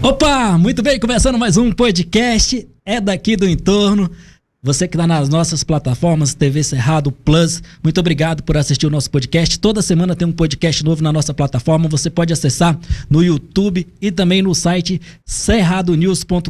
Opa, muito bem, começando mais um podcast, é daqui do entorno. Você que está nas nossas plataformas, TV Cerrado Plus, muito obrigado por assistir o nosso podcast. Toda semana tem um podcast novo na nossa plataforma, você pode acessar no YouTube e também no site cerradonews.com.br.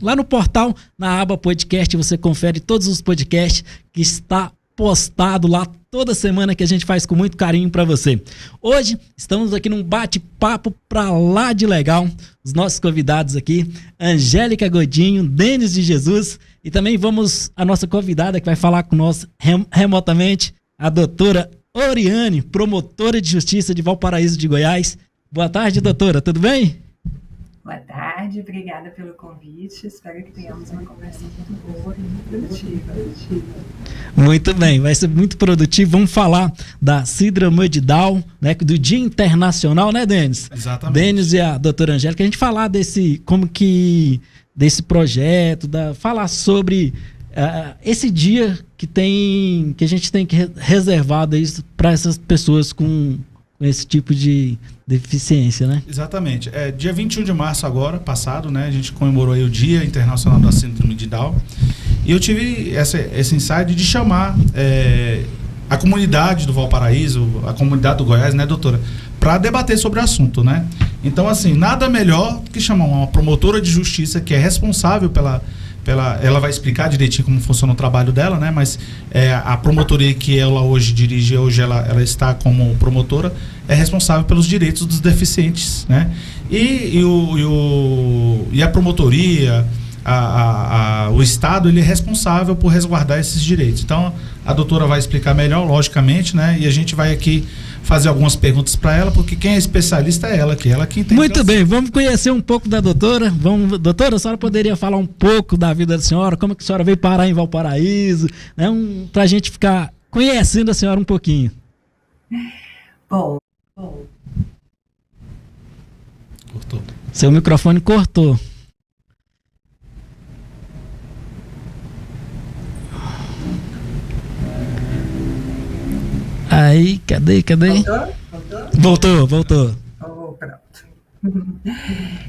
Lá no portal, na aba podcast, você confere todos os podcasts que está postado lá toda semana, que a gente faz com muito carinho para você. Hoje estamos aqui num bate-papo pra lá de legal. Os nossos convidados aqui, Angélica Godinho, Denis de Jesus, e também a nossa convidada que vai falar com nós remotamente, a doutora Oriane, promotora de justiça de Valparaíso de Goiás. Boa tarde, doutora, tudo bem? Boa tarde, obrigada pelo convite. Espero que tenhamos uma conversa muito boa e muito produtiva. Muito bem, vai ser muito produtivo. Vamos falar da síndrome de Down, né, do Dia Internacional, né, Denis? Exatamente. Denis e a doutora Angélica, a gente falar desse projeto, falar sobre esse dia que a gente tem que reservar para essas pessoas com esse tipo de deficiência, né? Exatamente. Dia 21 de março agora, passado, né? A gente comemorou aí o Dia Internacional da Síndrome de Down. E eu tive esse insight de chamar a comunidade do Valparaíso, a comunidade do Goiás, né, doutora? Para debater sobre o assunto, né? Então, assim, nada melhor que chamar uma promotora de justiça que é responsável ela vai explicar direitinho como funciona o trabalho dela, né? Mas a promotoria que ela hoje dirige, ela está como promotora, é responsável pelos direitos dos deficientes, né? E a promotoria, o Estado, ele é responsável por resguardar esses direitos. Então, a doutora vai explicar melhor, logicamente, né? E a gente vai aqui fazer algumas perguntas para ela, porque quem é especialista é ela que entende. Muito bem, vamos conhecer um pouco da doutora. Doutora, a senhora poderia falar um pouco da vida da senhora, como é que a senhora veio parar em Valparaíso, né? Para a gente ficar conhecendo a senhora um pouquinho. Bom. Cortou. Seu microfone cortou. Aí, cadê? Voltou. Pronto.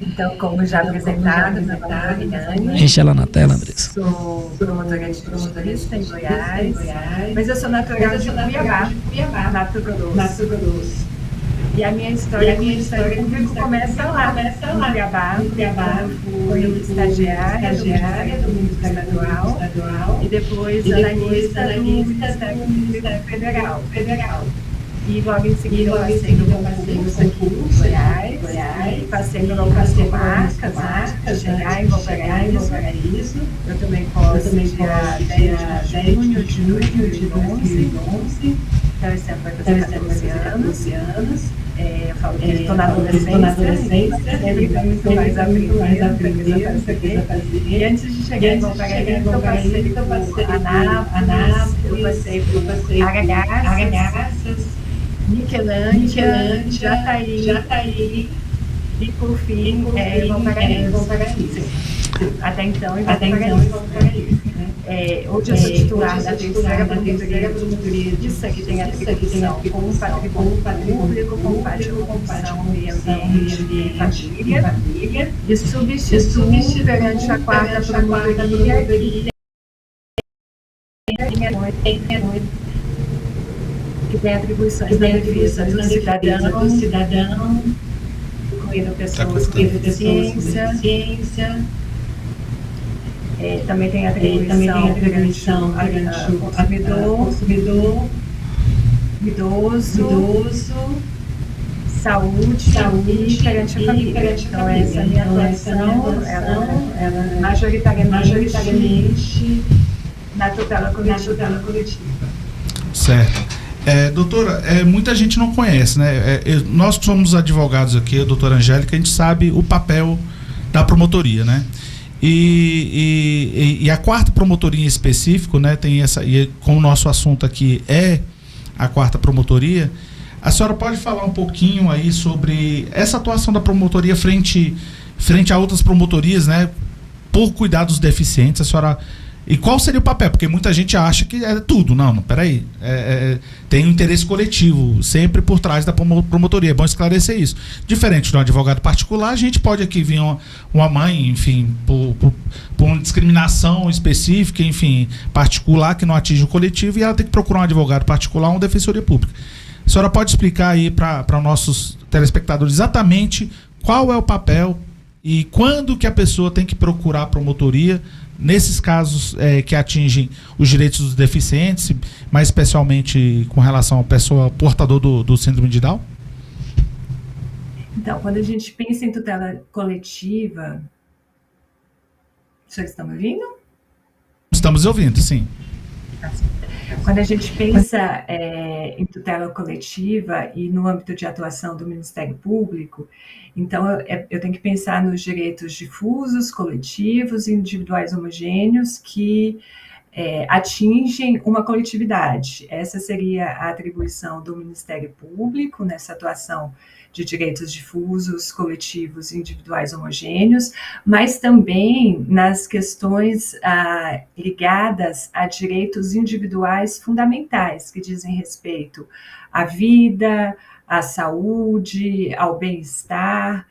Então, como já apresentado, enche ela na tela, Andressa. Sou promotora de justiça em Goiás, mas eu sou natural de Cuiabá, Mato Grosso. E a minha história começa lá, em Cuiabá. Fui estagiária do Ministério Estadual e depois analista do Ministério Federal. E logo em seguida eu passei no concurso aqui em Goiás, passei no concurso de marcas, chegar em Valparaíso. Eu também posso dia 10 de junho de 2011. Então esse ano vai fazer 14 anos. Eu falo que estou na adolescência, sempre tem muito mais aprender a fazer. E antes de chegar em Valparaíso, eu passei por Anápolis, eu passei por Aragaças, Niquelândia, Jataí e por fim Valparaíso. Até então em Valparaíso. Hoje eu sou titular da terceira promotoria de justiça, que tem atribuição com o patrimônio público, com participação meio ambiente e família, e substituo perante a quarta promotoria que tem atribuições na defesa do cidadão, incluindo pessoas com deficiência. Também tem atribuição perante o consumidor, idoso, saúde e perante a família. Então, essa minha atuação, ela majoritariamente na tutela coletiva. Certo. Doutora, muita gente não conhece, né? Nós que somos advogados aqui, a doutora Angélica, a gente sabe o papel da promotoria, né? E a quarta promotoria em específico, né, tem essa, e como o nosso assunto aqui é a quarta promotoria, a senhora pode falar um pouquinho aí sobre essa atuação da promotoria frente a outras promotorias, né, por cuidar dos deficientes? A senhora E qual seria o papel? Porque muita gente acha que é tudo. Não, peraí. Tem um interesse coletivo sempre por trás da promotoria. É bom esclarecer isso. Diferente de um advogado particular, a gente pode aqui vir uma mãe, enfim, por uma discriminação específica, enfim, particular, que não atinge o coletivo, e ela tem que procurar um advogado particular ou uma defensoria pública. A senhora pode explicar aí para os nossos telespectadores exatamente qual é o papel e quando que a pessoa tem que procurar a promotoria nesses casos que atingem os direitos dos deficientes, mais especialmente com relação à pessoa portador do síndrome de Down? Então, quando a gente pensa em tutela coletiva... Vocês estão me ouvindo? Estamos ouvindo, sim. Quando a gente pensa em tutela coletiva e no âmbito de atuação do Ministério Público, então eu tenho que pensar nos direitos difusos, coletivos e individuais homogêneos que atingem uma coletividade. Essa seria a atribuição do Ministério Público nessa atuação de direitos difusos, coletivos e individuais homogêneos, mas também nas questões ligadas a direitos individuais fundamentais, que dizem respeito à vida, à saúde, ao bem-estar.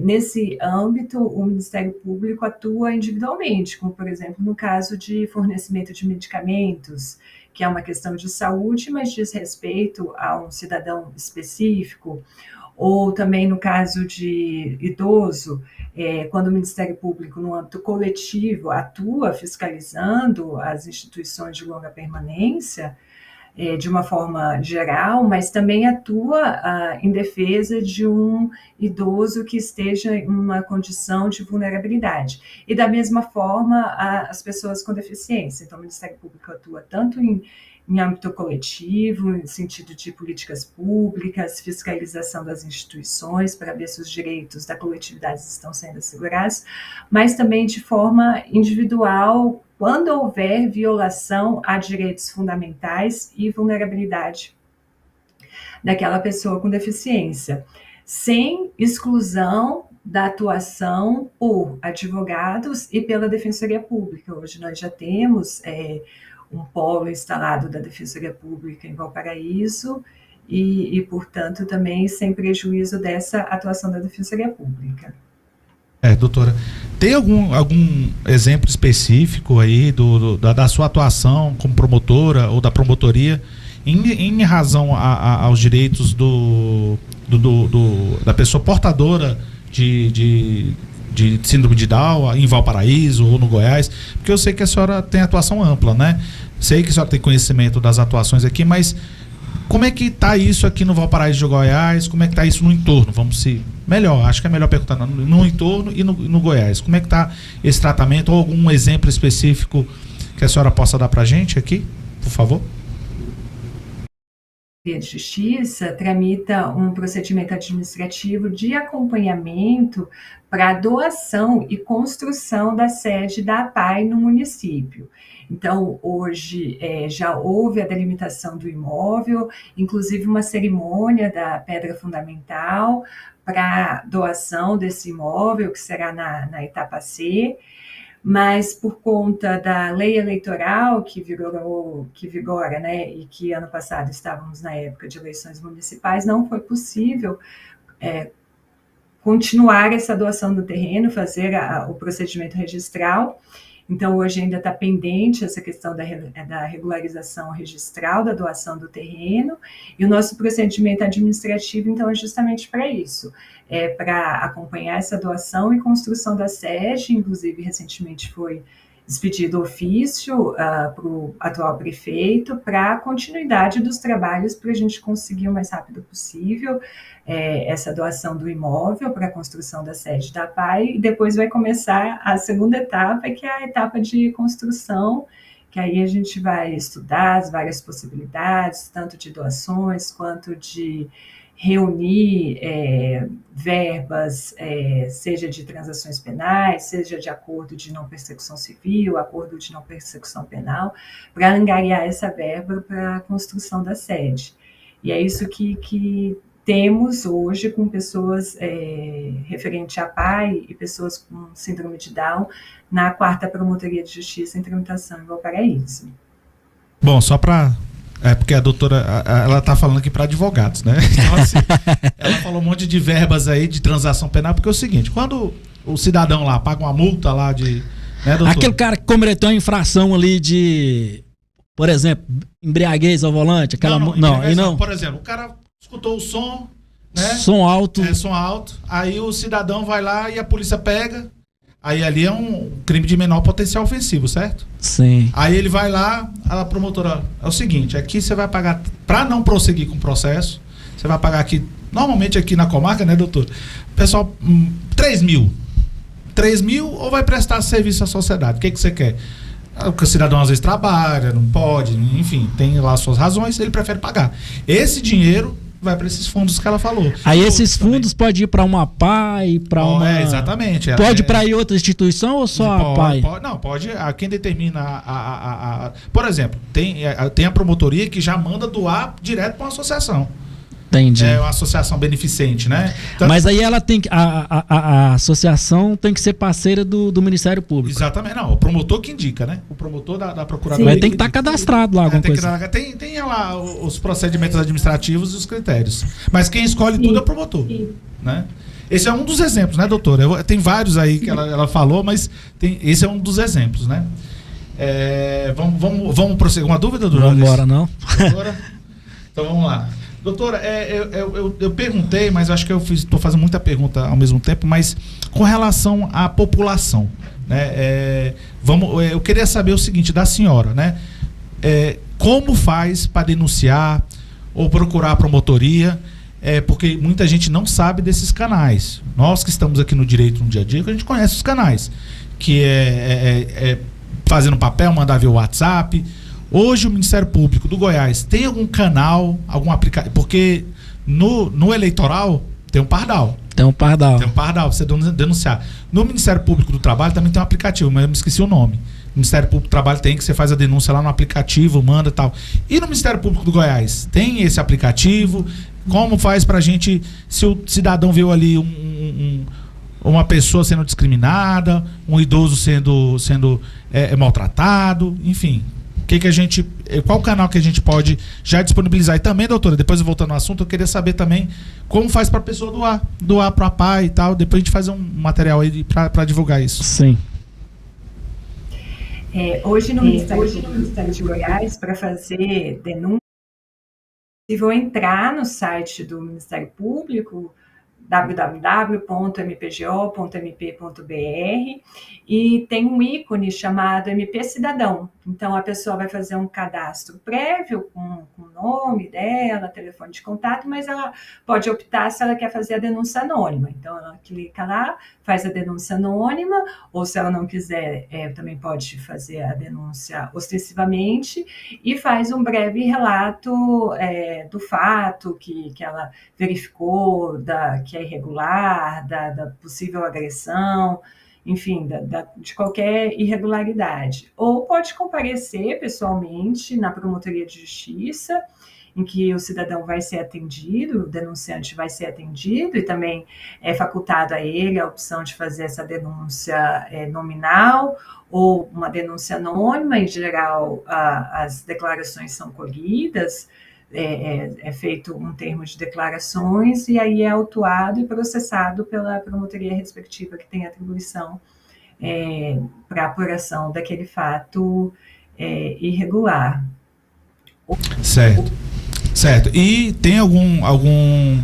Nesse âmbito, o Ministério Público atua individualmente, como, por exemplo, no caso de fornecimento de medicamentos, que é uma questão de saúde, mas diz respeito a um cidadão específico, ou também no caso de idoso, quando o Ministério Público, no âmbito coletivo, atua fiscalizando as instituições de longa permanência, de uma forma geral, mas também atua em defesa de um idoso que esteja em uma condição de vulnerabilidade. E da mesma forma, as pessoas com deficiência. Então, o Ministério Público atua tanto em âmbito coletivo, em sentido de políticas públicas, fiscalização das instituições para ver se os direitos da coletividade estão sendo assegurados, mas também de forma individual, quando houver violação a direitos fundamentais e vulnerabilidade daquela pessoa com deficiência, sem exclusão da atuação por advogados e pela Defensoria Pública. Hoje nós já temos um polo instalado da Defensoria Pública em Valparaíso e, portanto, também sem prejuízo dessa atuação da Defensoria Pública. Doutora, tem algum exemplo específico aí da sua atuação como promotora ou da promotoria em razão aos direitos da pessoa portadora de síndrome de Down em Valparaíso ou no Goiás? Porque eu sei que a senhora tem atuação ampla, né? Sei que a senhora tem conhecimento das atuações aqui, mas como é que está isso aqui no Valparaíso de Goiás? Como é que está isso no entorno? Acho que é melhor perguntar no entorno e no Goiás. Como é que está esse tratamento? Ou algum exemplo específico que a senhora possa dar para a gente aqui, por favor? De Justiça tramita um procedimento administrativo de acompanhamento para doação e construção da sede da APAE no município. Então, hoje já houve a delimitação do imóvel, inclusive uma cerimônia da pedra fundamental para doação desse imóvel, que será na etapa C, mas por conta da lei eleitoral que vigora, né, e que ano passado estávamos na época de eleições municipais, não foi possível continuar essa doação do terreno, fazer o procedimento registral. Então, hoje ainda está pendente essa questão da regularização registral da doação do terreno, e o nosso procedimento administrativo, então, é justamente para isso, para acompanhar essa doação e construção da sede. Inclusive, recentemente foi expedido ofício para o atual prefeito para a continuidade dos trabalhos para a gente conseguir o mais rápido possível essa doação do imóvel para a construção da sede da APAE, e depois vai começar a segunda etapa, que é a etapa de construção, que aí a gente vai estudar as várias possibilidades, tanto de doações quanto de reunir verbas, seja de transações penais, seja de acordo de não persecução civil, acordo de não persecução penal, para angariar essa verba para a construção da sede. E é isso que temos hoje com pessoas referente a pai e pessoas com síndrome de Down na 4ª Promotoria de Justiça em tramitação em Valparaíso. Bom, só para... porque a doutora, ela está falando aqui para advogados, né? Então, assim, ela falou um monte de verbas aí de transação penal, porque é o seguinte, quando o cidadão lá paga uma multa lá de... Né, doutor? Aquele cara que cometeu uma infração ali de, por exemplo, embriaguez ao volante, aquela... Não. Por exemplo, o cara escutou o som, né? Som alto. Som alto, aí o cidadão vai lá e a polícia pega, aí ali é um crime de menor potencial ofensivo, certo? Sim. Aí ele vai lá, a promotora, é o seguinte, aqui você vai pagar, para não prosseguir com o processo, você vai pagar aqui, normalmente aqui na comarca, né, doutor? Pessoal, 3 mil ou vai prestar serviço à sociedade? O que você quer? Porque o cidadão às vezes trabalha, não pode, enfim, tem lá suas razões, ele prefere pagar. Esse dinheiro vai para esses fundos que ela falou. Aí esses fundos podem ir para uma PAI, para uma... exatamente. Pode ir para outra instituição ou só a PAI? Não, pode. Quem determina por exemplo, tem a promotoria que já manda doar direto para uma associação. Entendi. É uma associação beneficente, né? Então, mas aí ela tem que... A associação tem que ser parceira do Ministério Público. Exatamente. Não, o promotor que indica, né? O promotor da Procuradoria. Mas tem que estar cadastrado lá, alguma coisa. Tem lá os procedimentos administrativos e os critérios. Mas quem escolhe tudo é o promotor. Né? Esse é um dos exemplos, né, doutora? Tem vários aí que ela falou, mas esse é um dos exemplos, né? Vamos prosseguir. Uma dúvida, doutora? Vamos embora, não? Doutora? Então vamos lá. Doutora, eu perguntei, mas acho que eu estou fazendo muita pergunta ao mesmo tempo, mas com relação à população, né? Eu queria saber o seguinte da senhora, né? Como faz para denunciar ou procurar a promotoria? Porque muita gente não sabe desses canais. Nós que estamos aqui no direito no dia a dia, a gente conhece os canais, que fazendo papel, mandar via WhatsApp. Hoje o Ministério Público do Goiás tem algum canal, algum aplicativo? Porque no eleitoral tem um pardal. Tem um pardal pra você denunciar. No Ministério Público do Trabalho também tem um aplicativo, mas eu me esqueci o nome. O Ministério Público do Trabalho tem que você faz a denúncia lá no aplicativo, manda e tal. E no Ministério Público do Goiás tem esse aplicativo? Como faz pra gente, se o cidadão viu ali uma pessoa sendo discriminada, um idoso sendo maltratado, enfim... qual canal que a gente pode já disponibilizar? E também, doutora, depois voltando ao assunto, eu queria saber também como faz para a pessoa doar para a PAI e tal. Depois a gente faz um material aí para divulgar isso. Sim. Hoje no Ministério de Goiás, para fazer denúncia, é possível entrar no site do Ministério Público, www.mpgo.mp.br, e tem um ícone chamado MP Cidadão. Então, a pessoa vai fazer um cadastro prévio com o nome dela, telefone de contato, mas ela pode optar se ela quer fazer a denúncia anônima. Então, ela clica lá, faz a denúncia anônima, ou se ela não quiser, também pode fazer a denúncia ostensivamente e faz um breve relato do fato que ela verificou, que é irregular, da possível agressão, enfim, de qualquer irregularidade. Ou pode comparecer pessoalmente na Promotoria de Justiça, em que o cidadão vai ser atendido, o denunciante vai ser atendido, e também é facultado a ele a opção de fazer essa denúncia nominal ou uma denúncia anônima. Em geral, as declarações são colhidas, é feito um termo de declarações e aí é autuado e processado pela promotoria respectiva que tem atribuição para apuração daquele fato irregular. Certo. E tem alguma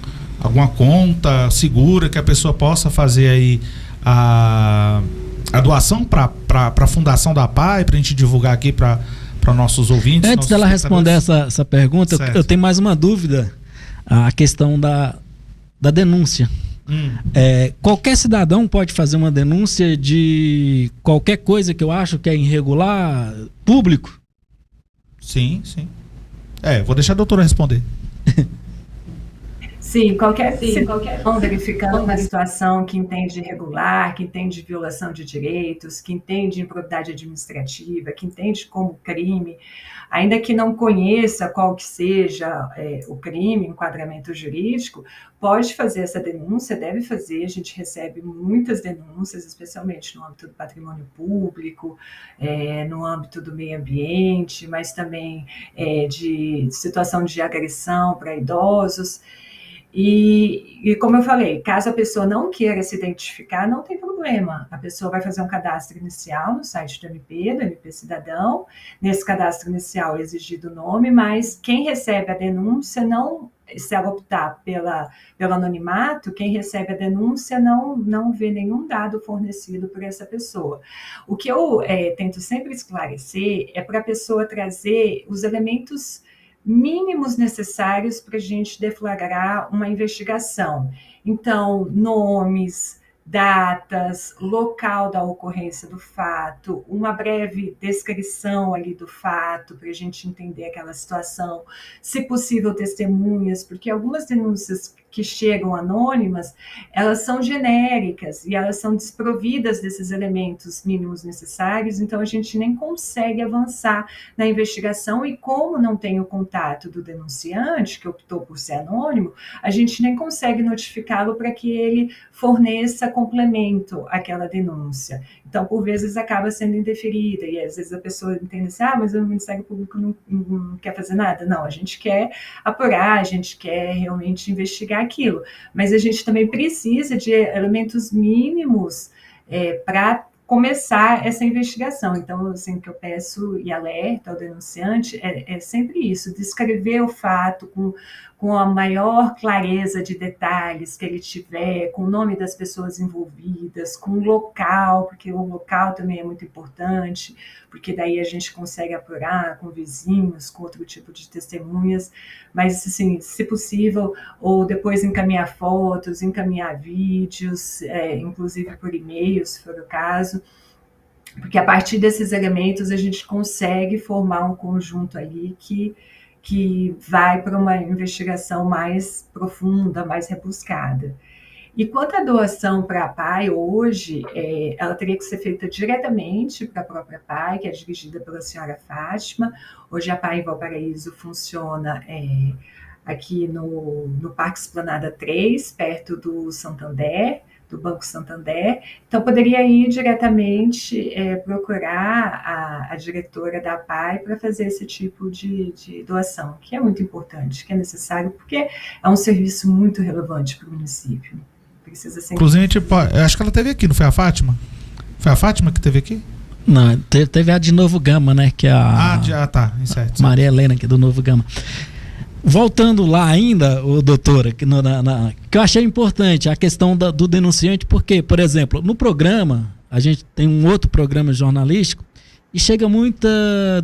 conta segura que a pessoa possa fazer aí a doação para a fundação da PAI, para a gente divulgar aqui para nossos ouvintes? Antes dela responder essa pergunta, eu tenho mais uma dúvida. A questão da denúncia. Qualquer cidadão pode fazer uma denúncia de qualquer coisa que eu acho que é irregular, público? Sim. Vou deixar a doutora responder. Sim, qualquer situação, verificando uma situação que entende irregular, que entende violação de direitos, que entende improbidade administrativa, que entende como crime, ainda que não conheça qual que seja o crime, enquadramento jurídico, pode fazer essa denúncia, deve fazer. A gente recebe muitas denúncias, especialmente no âmbito do patrimônio público, no âmbito do meio ambiente, mas também de situação de agressão para idosos. E como eu falei, caso a pessoa não queira se identificar, não tem problema. A pessoa vai fazer um cadastro inicial no site do MP Cidadão. Nesse cadastro inicial é exigido o nome, mas quem recebe a denúncia não, se ela optar pelo anonimato, quem recebe a denúncia não vê nenhum dado fornecido por essa pessoa. O que eu tento sempre esclarecer é para a pessoa trazer os elementos mínimos necessários para a gente deflagrar uma investigação. Então, nomes, datas, local da ocorrência do fato, uma breve descrição ali do fato para a gente entender aquela situação, se possível testemunhas, porque algumas denúncias que chegam anônimas, elas são genéricas e elas são desprovidas desses elementos mínimos necessários, então a gente nem consegue avançar na investigação e como não tem o contato do denunciante, que optou por ser anônimo, a gente nem consegue notificá-lo para que ele forneça complemento àquela denúncia. Então, por vezes, acaba sendo indeferida e às vezes a pessoa entende assim, mas o Ministério Público não quer fazer nada. Não, a gente quer apurar, a gente quer realmente investigar aquilo, mas a gente também precisa de elementos mínimos para começar essa investigação. Então, assim, o que eu peço e alerto ao denunciante é sempre isso, descrever o fato com a maior clareza de detalhes que ele tiver, com o nome das pessoas envolvidas, com o local, porque o local também é muito importante, porque daí a gente consegue apurar com vizinhos, com outro tipo de testemunhas, mas, assim, se possível, ou depois encaminhar fotos, encaminhar vídeos, inclusive por e-mail, se for o caso, porque a partir desses elementos a gente consegue formar um conjunto ali que vai para uma investigação mais profunda, mais rebuscada. E quanto à doação para a PAI, hoje, ela teria que ser feita diretamente para a própria PAI, que é dirigida pela senhora Fátima. Hoje a PAI em Valparaíso funciona aqui no Parque Esplanada 3, perto do Santander, do Banco Santander. Então, poderia ir diretamente procurar a diretora da PAI para fazer esse tipo de doação, que é muito importante, que é necessário, porque é um serviço muito relevante para o município. Precisa ser... Inclusive, eu acho que ela teve aqui, não foi a Fátima? Foi a Fátima que teve aqui? Não, teve a de Novo Gama, né? Que é tá, certo. Maria Helena, que é do Novo Gama. Voltando lá ainda, doutora, que eu achei importante a questão do denunciante, porque, por exemplo, no programa, a gente tem um outro programa jornalístico e chega muita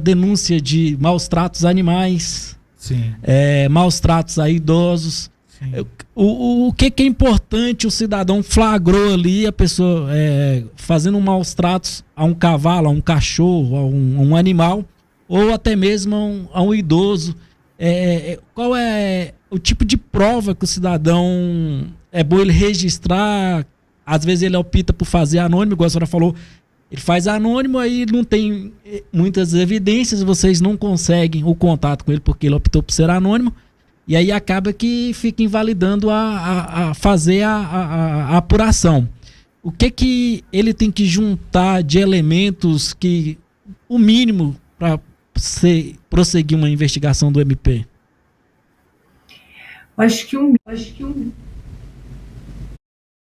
denúncia de maus tratos a animais, maus tratos a idosos. O que é importante o cidadão flagrou ali, a pessoa fazendo maus tratos a um cavalo, a um cachorro, a um animal, ou até mesmo a um idoso. Qual é o tipo de prova que o cidadão é bom ele registrar? Às vezes ele opta por fazer anônimo, igual a senhora falou, ele faz anônimo, aí não tem muitas evidências, vocês não conseguem o contato com ele porque ele optou por ser anônimo, e aí acaba que fica invalidando a fazer a apuração. O que ele tem que juntar de elementos que o mínimo para prosseguir uma investigação do MP? Eu acho que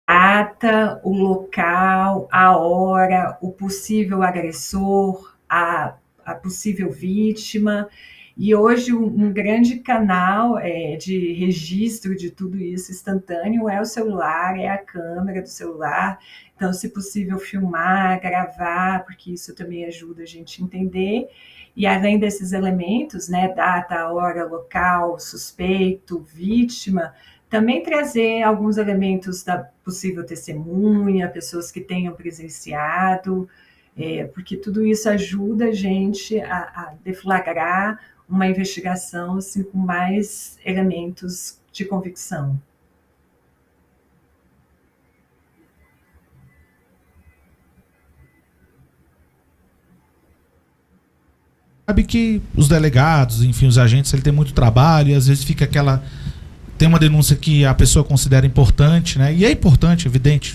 data, o local, a hora, o possível agressor, a possível vítima. E hoje um grande canal de registro de tudo isso instantâneo é o celular, é a câmera do celular. Então, se possível, filmar, gravar, porque isso também ajuda a gente a entender. E além desses elementos, né, data, hora, local, suspeito, vítima, também trazer alguns elementos da possível testemunha, pessoas que tenham presenciado, porque tudo isso ajuda a gente a deflagrar uma investigação assim, com mais elementos de convicção. Sabe que os delegados, enfim, os agentes, ele tem muito trabalho e às vezes fica tem uma denúncia que a pessoa considera importante, né? E é importante, evidente,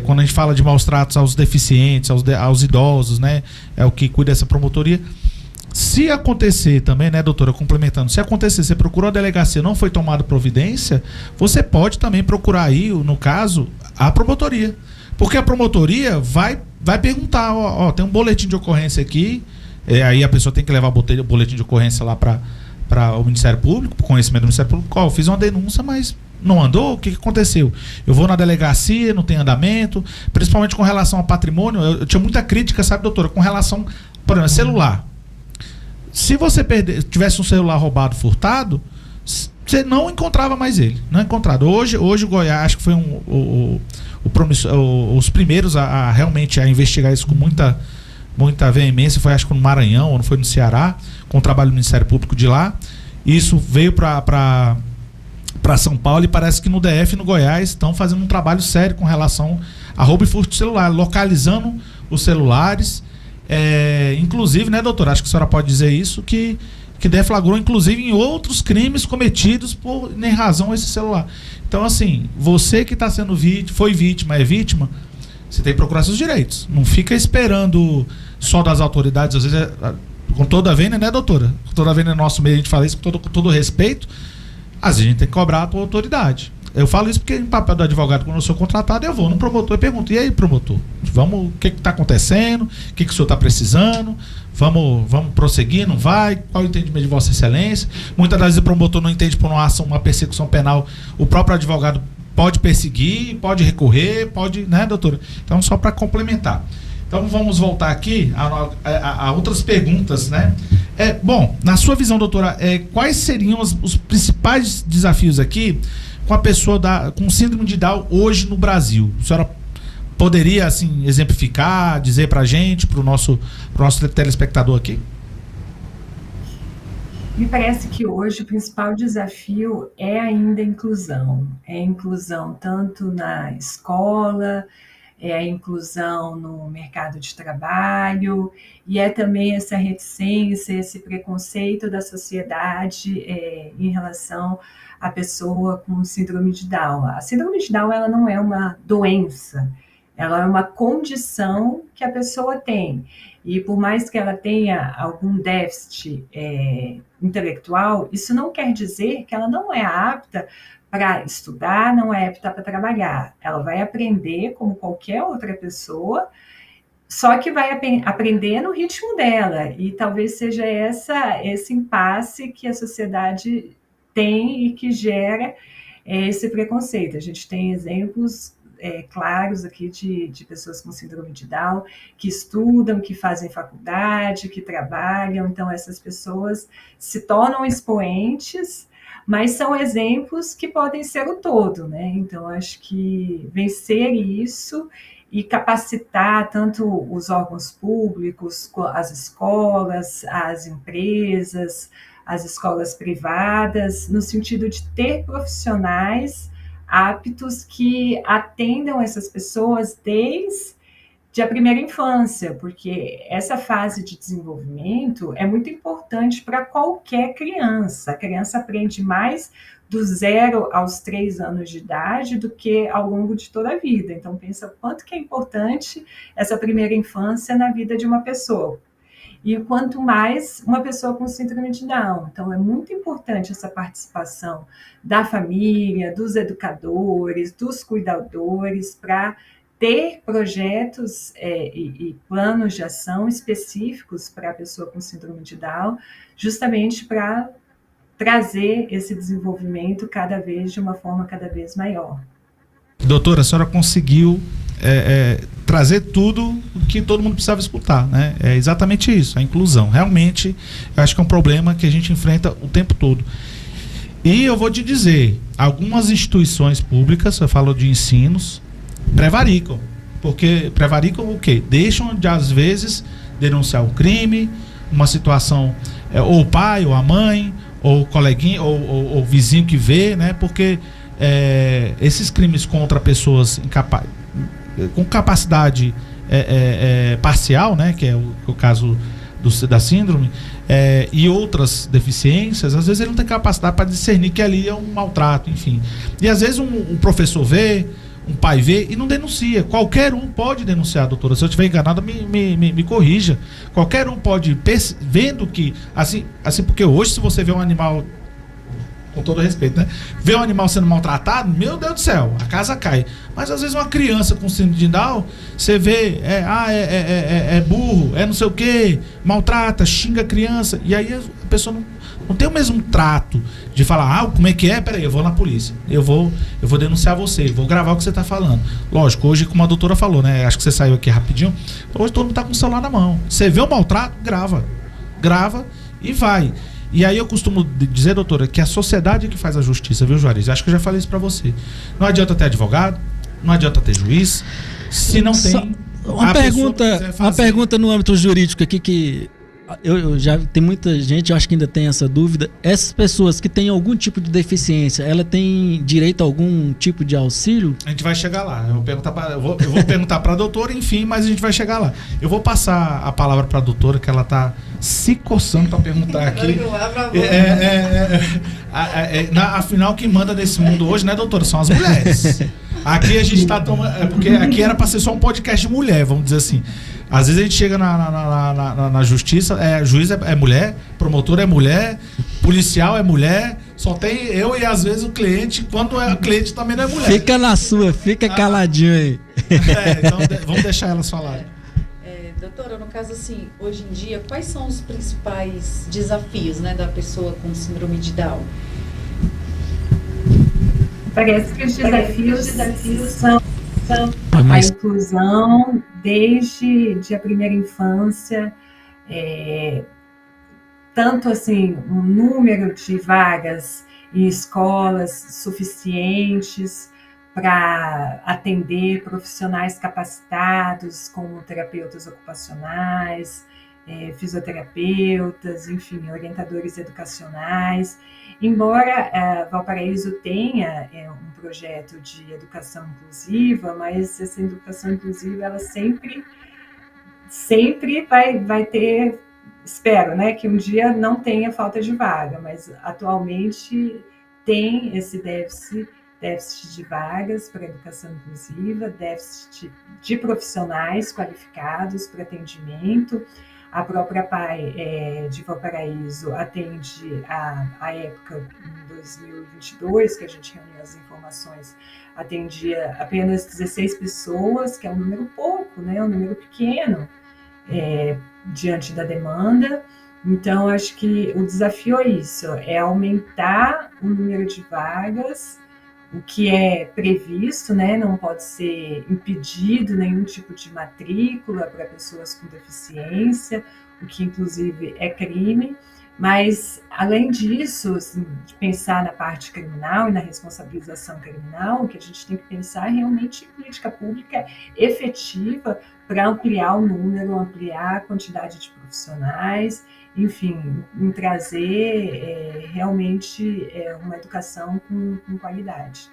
quando a gente fala de maus tratos aos deficientes, aos idosos, né? É o que cuida dessa promotoria. Se acontecer também, né, doutora, complementando, se acontecer, você procurou a delegacia, não foi tomada providência, você pode também procurar aí, no caso, a promotoria. Porque a promotoria vai perguntar, ó, tem um boletim de ocorrência aqui, aí a pessoa tem que levar o boletim de ocorrência lá para o Ministério Público, por conhecimento do Ministério Público. Eu fiz uma denúncia, mas não andou, o que aconteceu? Eu vou na delegacia, não tem andamento, principalmente com relação ao patrimônio. Eu tinha muita crítica, sabe, doutora, com relação, por exemplo, celular. Se você tivesse um celular roubado, furtado, você não encontrava mais ele. Não encontrado. Hoje o Goiás, acho que foi os primeiros a realmente a investigar isso com muita veemência, foi acho que no Maranhão, ou não foi no Ceará, com o trabalho do Ministério Público de lá. Isso veio para São Paulo e parece que no DF e no Goiás estão fazendo um trabalho sério com relação a roubo e furto de celular, localizando os celulares. Inclusive, né, doutora, acho que a senhora pode dizer isso, que deflagrou, inclusive, em outros crimes cometidos por nem razão esse celular. Então, assim, você que está sendo foi vítima, é vítima, você tem que procurar seus direitos. Não fica esperando só das autoridades, às vezes, com toda a vênia, né, doutora? Com toda a vênia no nosso meio, a gente fala isso com todo respeito, às vezes a gente tem que cobrar a tua autoridade. Eu falo isso porque em papel do advogado, quando eu sou contratado, eu vou no promotor e pergunto, e aí, promotor? O que está acontecendo? O que o senhor está precisando? Vamos prosseguir, não vai? Qual o entendimento de Vossa Excelência? Muitas das vezes o promotor não entende por uma persecução penal, o próprio advogado pode perseguir, pode recorrer, pode, né, doutora? Então, só para complementar. Então, vamos voltar aqui a outras perguntas, né? Bom, na sua visão, doutora, quais seriam os principais desafios aqui com a pessoa com síndrome de Down hoje no Brasil? A senhora poderia, assim, exemplificar, dizer pra gente, pro nosso telespectador aqui? Me parece que hoje o principal desafio é ainda a inclusão. É a inclusão tanto na escola, é a inclusão no mercado de trabalho, e é também essa reticência, esse preconceito da sociedade em relação à pessoa com síndrome de Down. A síndrome de Down, ela não é uma doença, ela é uma condição que a pessoa tem. E por mais que ela tenha algum déficit intelectual, isso não quer dizer que ela não é apta para estudar, não é apta para trabalhar. Ela vai aprender como qualquer outra pessoa, só que vai aprender no ritmo dela. E talvez seja esse impasse que a sociedade tem e que gera esse preconceito. A gente tem exemplos claros aqui de pessoas com síndrome de Down que estudam, que fazem faculdade, que trabalham. Então, essas pessoas se tornam expoentes, mas são exemplos que podem ser o todo, né? Então, acho que vencer isso e capacitar tanto os órgãos públicos, as escolas, as empresas, as escolas privadas, no sentido de ter profissionais aptos que atendam essas pessoas desde a primeira infância, porque essa fase de desenvolvimento é muito importante para qualquer criança. A criança aprende mais do 0 aos 3 anos de idade do que ao longo de toda a vida. Então, pensa quanto que é importante essa primeira infância na vida de uma pessoa. E quanto mais uma pessoa com síndrome de Down. Então, é muito importante essa participação da família, dos educadores, dos cuidadores, para ter projetos e planos de ação específicos para a pessoa com síndrome de Down, justamente para trazer esse desenvolvimento de uma forma cada vez maior. Doutora, a senhora conseguiu trazer tudo o que todo mundo precisava escutar, né? É exatamente isso, a inclusão. Realmente, eu acho que é um problema que a gente enfrenta o tempo todo. E eu vou te dizer, algumas instituições públicas, eu falo de ensinos, prevaricam. Porque prevaricam o quê? Deixam de, às vezes, denunciar um crime, uma situação ou o pai, ou a mãe, ou o coleguinha, ou o vizinho que vê, né? Porque esses crimes contra pessoas com capacidade parcial, né? Que é o caso da síndrome, e outras deficiências, às vezes ele não tem capacidade para discernir que ali é um maltrato, enfim. E às vezes um professor vê, um pai vê e não denuncia. Qualquer um pode denunciar, doutora. Se eu estiver enganado, me corrija. Qualquer um pode, vendo que, assim, porque hoje, se você vê um animal, com todo respeito, né? Vê um animal sendo maltratado, meu Deus do céu, a casa cai. Mas às vezes uma criança com síndrome de Down, você vê, é burro, não sei o quê, maltrata, xinga a criança, e aí a pessoa não tem o mesmo trato de falar, como é que é? Peraí, eu vou na polícia, eu vou denunciar você, vou gravar o que você está falando. Lógico, hoje, como a doutora falou, né? Acho que você saiu aqui rapidinho, hoje todo mundo está com o celular na mão. Você vê o maltrato, grava e vai. E aí eu costumo dizer, doutora, que a sociedade é que faz a justiça, viu, Juarez? Acho que eu já falei isso pra você. Não adianta ter advogado, não adianta ter juiz, se não tem... Uma pergunta no âmbito jurídico aqui que eu já tem muita gente, eu acho que ainda tem essa dúvida. Essas pessoas que têm algum tipo de deficiência, ela tem direito a algum tipo de auxílio? A gente vai chegar lá. Eu vou perguntar para a doutora, enfim, mas a gente vai chegar lá. Eu vou passar a palavra para a doutora, que ela está se coçando para perguntar aqui. Afinal, quem manda nesse mundo hoje, né, doutora? São as mulheres. Aqui a gente está tomando... Porque aqui era para ser só um podcast de mulher, vamos dizer assim. Às vezes a gente chega na justiça, juiz é mulher, promotor é mulher, policial é mulher, só tem eu e às vezes o cliente, quando é o cliente também não é mulher. Fica na sua, fica caladinho aí. Então vamos deixar elas falarem. Doutora, no caso assim, hoje em dia, quais são os principais desafios, né, da pessoa com síndrome de Down? Parece que os desafios são a inclusão desde a primeira infância, tanto assim, um número de vagas em escolas suficientes para atender profissionais capacitados, como terapeutas ocupacionais, fisioterapeutas, enfim, orientadores educacionais. Embora Valparaíso tenha um projeto de educação inclusiva, mas essa educação inclusiva ela sempre vai ter, espero, né, que um dia não tenha falta de vaga, mas atualmente tem esse déficit de vagas para educação inclusiva, déficit de profissionais qualificados para atendimento. A própria PAI de Valparaíso atende, à época, em 2022, que a gente reuniu as informações, atendia apenas 16 pessoas, que é um número pouco, né, um número pequeno, diante da demanda. Então, acho que o desafio é isso, é aumentar o número de vagas, o que é previsto, né? Não pode ser impedido nenhum tipo de matrícula para pessoas com deficiência, o que inclusive é crime, mas além disso, assim, de pensar na parte criminal e na responsabilização criminal, o que a gente tem que pensar é realmente em política pública efetiva para ampliar o número, ampliar a quantidade de profissionais, enfim, em trazer realmente uma educação com qualidade.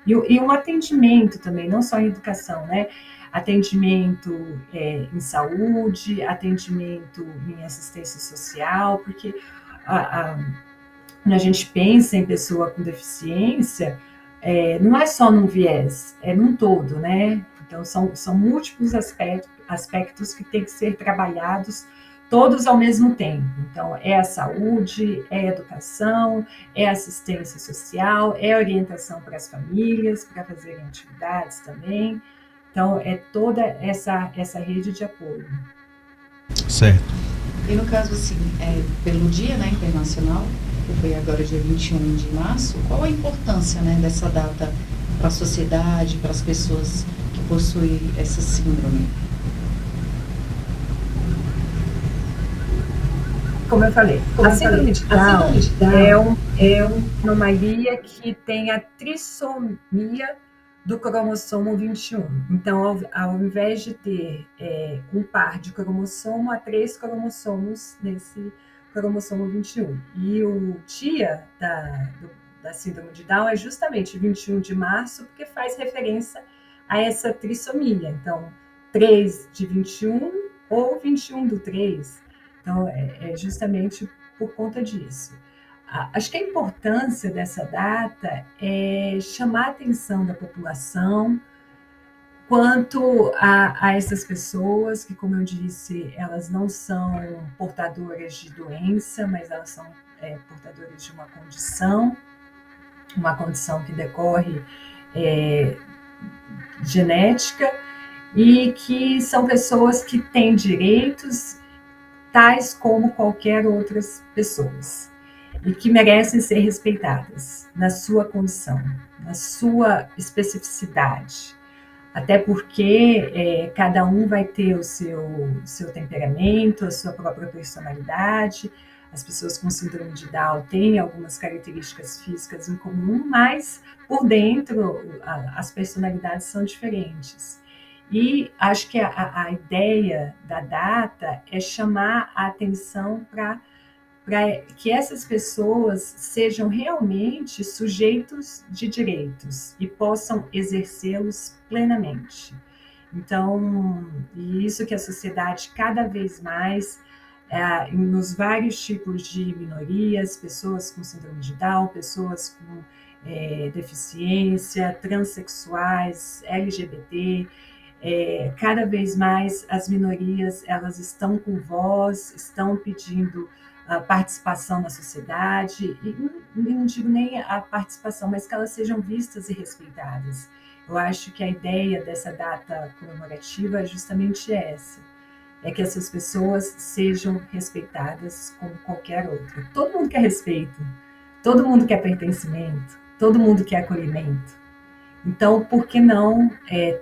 E um atendimento também, não só em educação, né? Atendimento em saúde, atendimento em assistência social, porque quando a gente pensa em pessoa com deficiência, não é só num viés, é num todo, né? Então, são múltiplos aspectos que têm que ser trabalhados todos ao mesmo tempo. Então, é a saúde, é a educação, é a assistência social, é a orientação para as famílias, para fazerem atividades também. Então, é toda essa rede de apoio. Certo. E no caso, assim, pelo Dia, né, Internacional, que foi agora dia 21 de março, qual a importância, né, dessa data para a sociedade, para as pessoas que possuem essa síndrome? Como eu falei, a síndrome de Down é uma anomalia que tem a trissomia do cromossomo 21. Então, ao invés de ter um par de cromossomo, há 3 cromossomos nesse cromossomo 21. E o dia da síndrome de Down é justamente 21 de março, porque faz referência a essa trissomia. Então, 3 de 21 ou 21 do 3. Então, é justamente por conta disso. Acho que a importância dessa data é chamar a atenção da população quanto a essas pessoas que, como eu disse, elas não são portadoras de doença, mas elas são portadoras de uma condição que decorre genética, e que são pessoas que têm direitos tais como qualquer outras pessoas e que merecem ser respeitadas na sua condição, na sua especificidade. Até porque cada um vai ter o seu temperamento, a sua própria personalidade. As pessoas com síndrome de Down têm algumas características físicas em comum, mas por dentro as personalidades são diferentes. E acho que a ideia da data é chamar a atenção para que essas pessoas sejam realmente sujeitos de direitos e possam exercê-los plenamente. Então, isso que a sociedade cada vez mais, nos vários tipos de minorias, pessoas com síndrome de Down, pessoas com deficiência, transexuais, LGBT, cada vez mais as minorias, elas estão com voz, estão pedindo a participação na sociedade, e não digo nem a participação, mas que elas sejam vistas e respeitadas. Eu acho que a ideia dessa data comemorativa é justamente essa, é que essas pessoas sejam respeitadas como qualquer outra. Todo mundo quer respeito, todo mundo quer pertencimento, todo mundo quer acolhimento. Então, por que não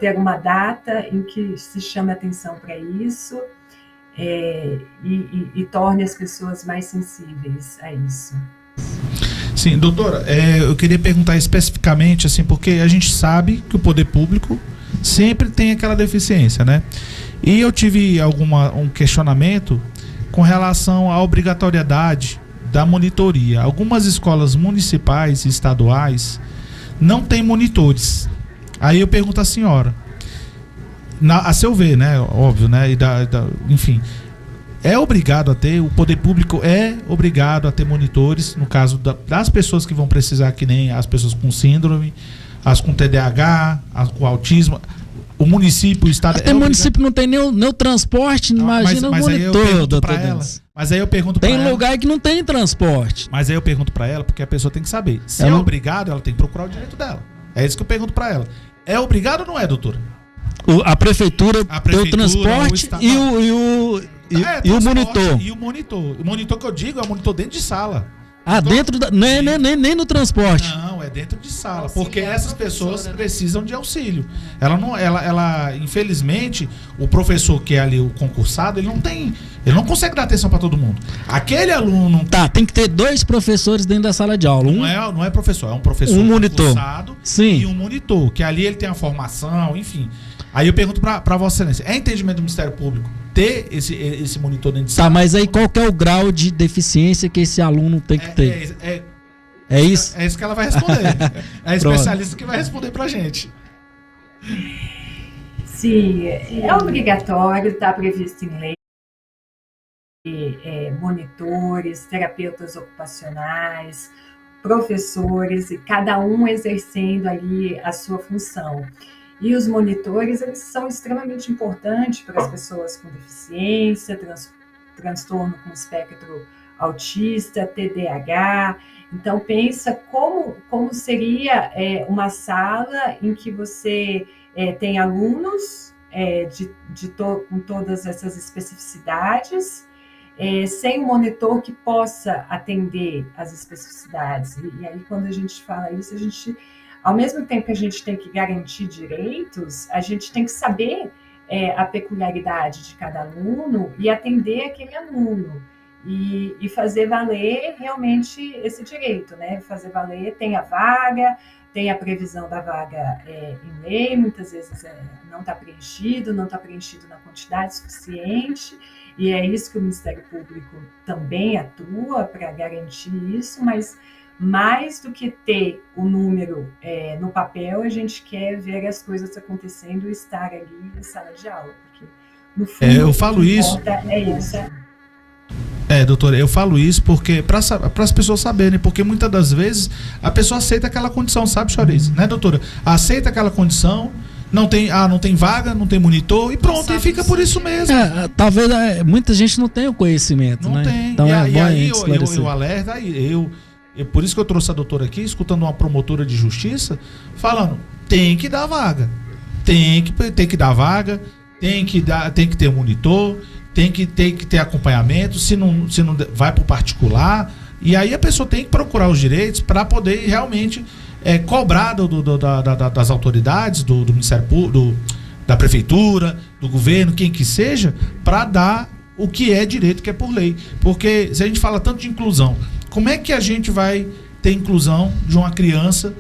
ter uma data em que se chame atenção para isso e torne as pessoas mais sensíveis a isso? Sim, doutora, eu queria perguntar especificamente, assim, porque a gente sabe que o poder público sempre tem aquela deficiência, né? E eu tive um questionamento com relação à obrigatoriedade da monitoria. Algumas escolas municipais e estaduais não têm monitores. Aí eu pergunto à senhora, a seu ver, né? Óbvio, né? Enfim, é obrigado a ter, o poder público é obrigado a ter monitores, no caso das pessoas que vão precisar, que nem as pessoas com síndrome, as com TDAH, as com autismo. O município, o estado... Até o município não tem nem o transporte, imagina o monitor, doutor. Mas aí eu pergunto pra ela... Tem lugar que não tem transporte. Mas aí eu pergunto pra ela, porque a pessoa tem que saber. Se é obrigado, ela tem que procurar o direito dela. É isso que eu pergunto pra ela. É obrigado ou não é, doutora? A prefeitura tem o transporte e o monitor. E o monitor. O monitor que eu digo é o monitor dentro de sala. Dentro da... Nem no transporte. Não, é dentro de sala. Porque essas pessoas precisam de auxílio. Ela, infelizmente, o professor que é ali o concursado, ele não consegue dar atenção para todo mundo. Aquele aluno... Tem que ter 2 professores dentro da sala de aula. Não é professor, é um professor concursado. Sim. E um monitor, que ali ele tem a formação, enfim. Aí eu pergunto para Vossa Excelência, é entendimento do Ministério Público ter esse monitor dentro de sala? Mas aí qual que é o grau de deficiência que esse aluno tem que ter? É isso? É isso que ela vai responder. É a especialista que vai responder pra gente. Sim, é obrigatório, está previsto em lei, monitores, terapeutas ocupacionais, professores, e cada um exercendo ali a sua função. E os monitores, eles são extremamente importantes para as pessoas com deficiência, transtorno com espectro autista, TDAH. Então, pensa como seria uma sala em que você tem alunos com todas essas especificidades, sem um monitor que possa atender as especificidades. E aí, quando a gente fala isso, ao mesmo tempo que a gente tem que garantir direitos, a gente tem que saber a peculiaridade de cada aluno e atender aquele aluno. e fazer valer realmente esse direito, né? Fazer valer, tem a vaga, tem a previsão da vaga em lei, muitas vezes não está preenchido na quantidade suficiente, e é isso que o Ministério Público também atua para garantir isso, mas mais do que ter o número no papel, a gente quer ver as coisas acontecendo e estar ali na sala de aula, porque no fundo eu falo isso. É isso. Doutora, eu falo isso porque para as pessoas saberem, porque muitas das vezes a pessoa aceita aquela condição, sabe, Chorizo? Né, doutora? Aceita aquela condição, não tem vaga, não tem monitor e pronto, e fica por isso mesmo. Talvez muita gente não tenha o conhecimento, não né? tem. Então e aí eu alerto, por isso que eu trouxe a doutora aqui, escutando uma promotora de justiça, falando, tem que dar vaga. Tem que dar vaga, tem que ter monitor, tem que ter acompanhamento, se não vai para o particular, e aí a pessoa tem que procurar os direitos para poder realmente cobrar das autoridades, do Ministério Público, da Prefeitura, do governo, quem que seja, para dar o que é direito, que é por lei. Porque se a gente fala tanto de inclusão, como é que a gente vai ter inclusão de uma criança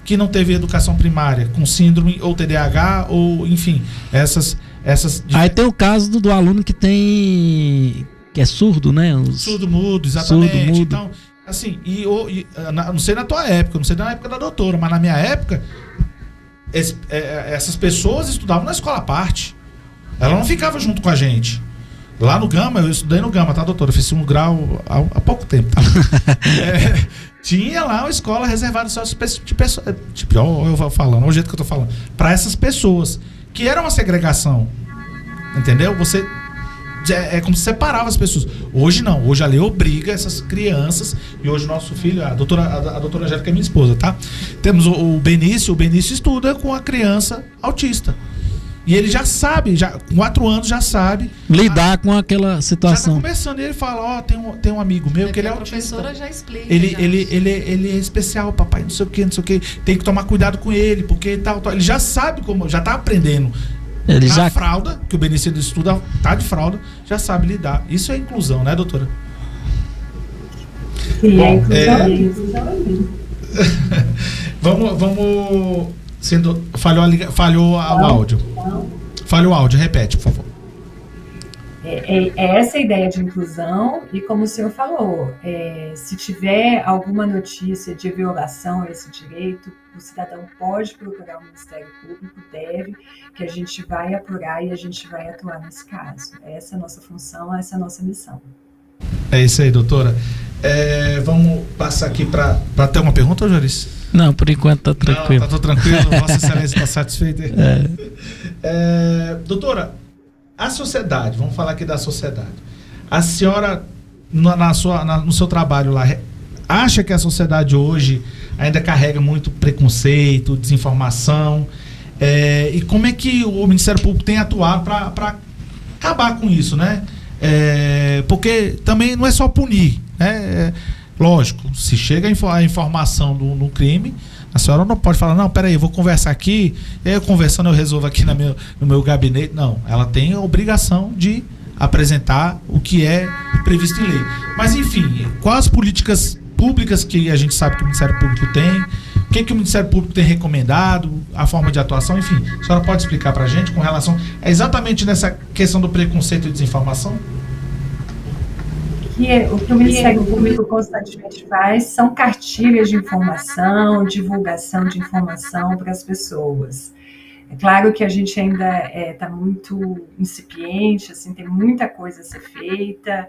que não teve educação primária, com síndrome ou TDAH, ou enfim, essas... Aí tem o caso do aluno que é surdo, né? Surdo-mudo, exatamente. Surdo-mudo. Então, assim, não sei na tua época, não sei na época da doutora, mas na minha época, essas pessoas estudavam na escola à parte. Ela não ficava junto com a gente. Lá no Gama, eu estudei no Gama, tá, doutora? Eu fiz 1 grau há pouco tempo. Tá? Tinha lá uma escola reservada só de pessoas. Eu vou falando, olha o jeito que eu tô falando. Para essas pessoas, que era uma segregação. Entendeu? Você. É como se separava as pessoas. Hoje não. Hoje a lei obriga essas crianças. E hoje o nosso filho, a doutora Angélica é minha esposa, tá? Temos o Benício. O Benício estuda com a criança autista. E ele já sabe, com 4 anos já sabe lidar com aquela situação. Já tá começando, e ele fala, tem um amigo meu que ele é autista. A professora já explica. Ele é especial, papai, não sei o que, tem que tomar cuidado com ele, porque tal. Ele já sabe já tá aprendendo. Fralda, que o Benício estuda, tá de fralda, já sabe lidar. Isso é inclusão, né, doutora? Sim, inclusão. Vamos falhou o áudio. Falhou o áudio, repete, por favor. É essa a ideia de inclusão, e como o senhor falou, se tiver alguma notícia de violação a esse direito, o cidadão pode procurar o Ministério Público, deve, que a gente vai apurar e a gente vai atuar nesse caso. Essa é a nossa função, essa é a nossa missão. É isso aí, doutora. Vamos passar aqui para ter uma pergunta, Joris? Não, por enquanto tá tranquilo. Não, tá tudo tranquilo, Vossa Excelência está satisfeita. Doutora, a sociedade, vamos falar aqui da sociedade. A senhora, no seu trabalho lá, acha que a sociedade hoje ainda carrega muito preconceito, desinformação? E como é que o Ministério Público tem atuado para acabar com isso, né? Porque também não é só punir, né? Lógico, se chega a informação no crime, a senhora não pode falar, não, peraí, eu vou conversar aqui, e aí eu conversando eu resolvo aqui no meu gabinete. Não, ela tem a obrigação de apresentar o que é previsto em lei. Mas, enfim, quais as políticas públicas que a gente sabe que o Ministério Público tem, o que o Ministério Público tem recomendado, a forma de atuação, enfim, a senhora pode explicar pra gente com relação exatamente nessa questão do preconceito e desinformação? O que o Ministério Público constantemente faz são cartilhas de informação, divulgação de informação para as pessoas. É claro que a gente ainda está muito incipiente, assim, tem muita coisa a ser feita,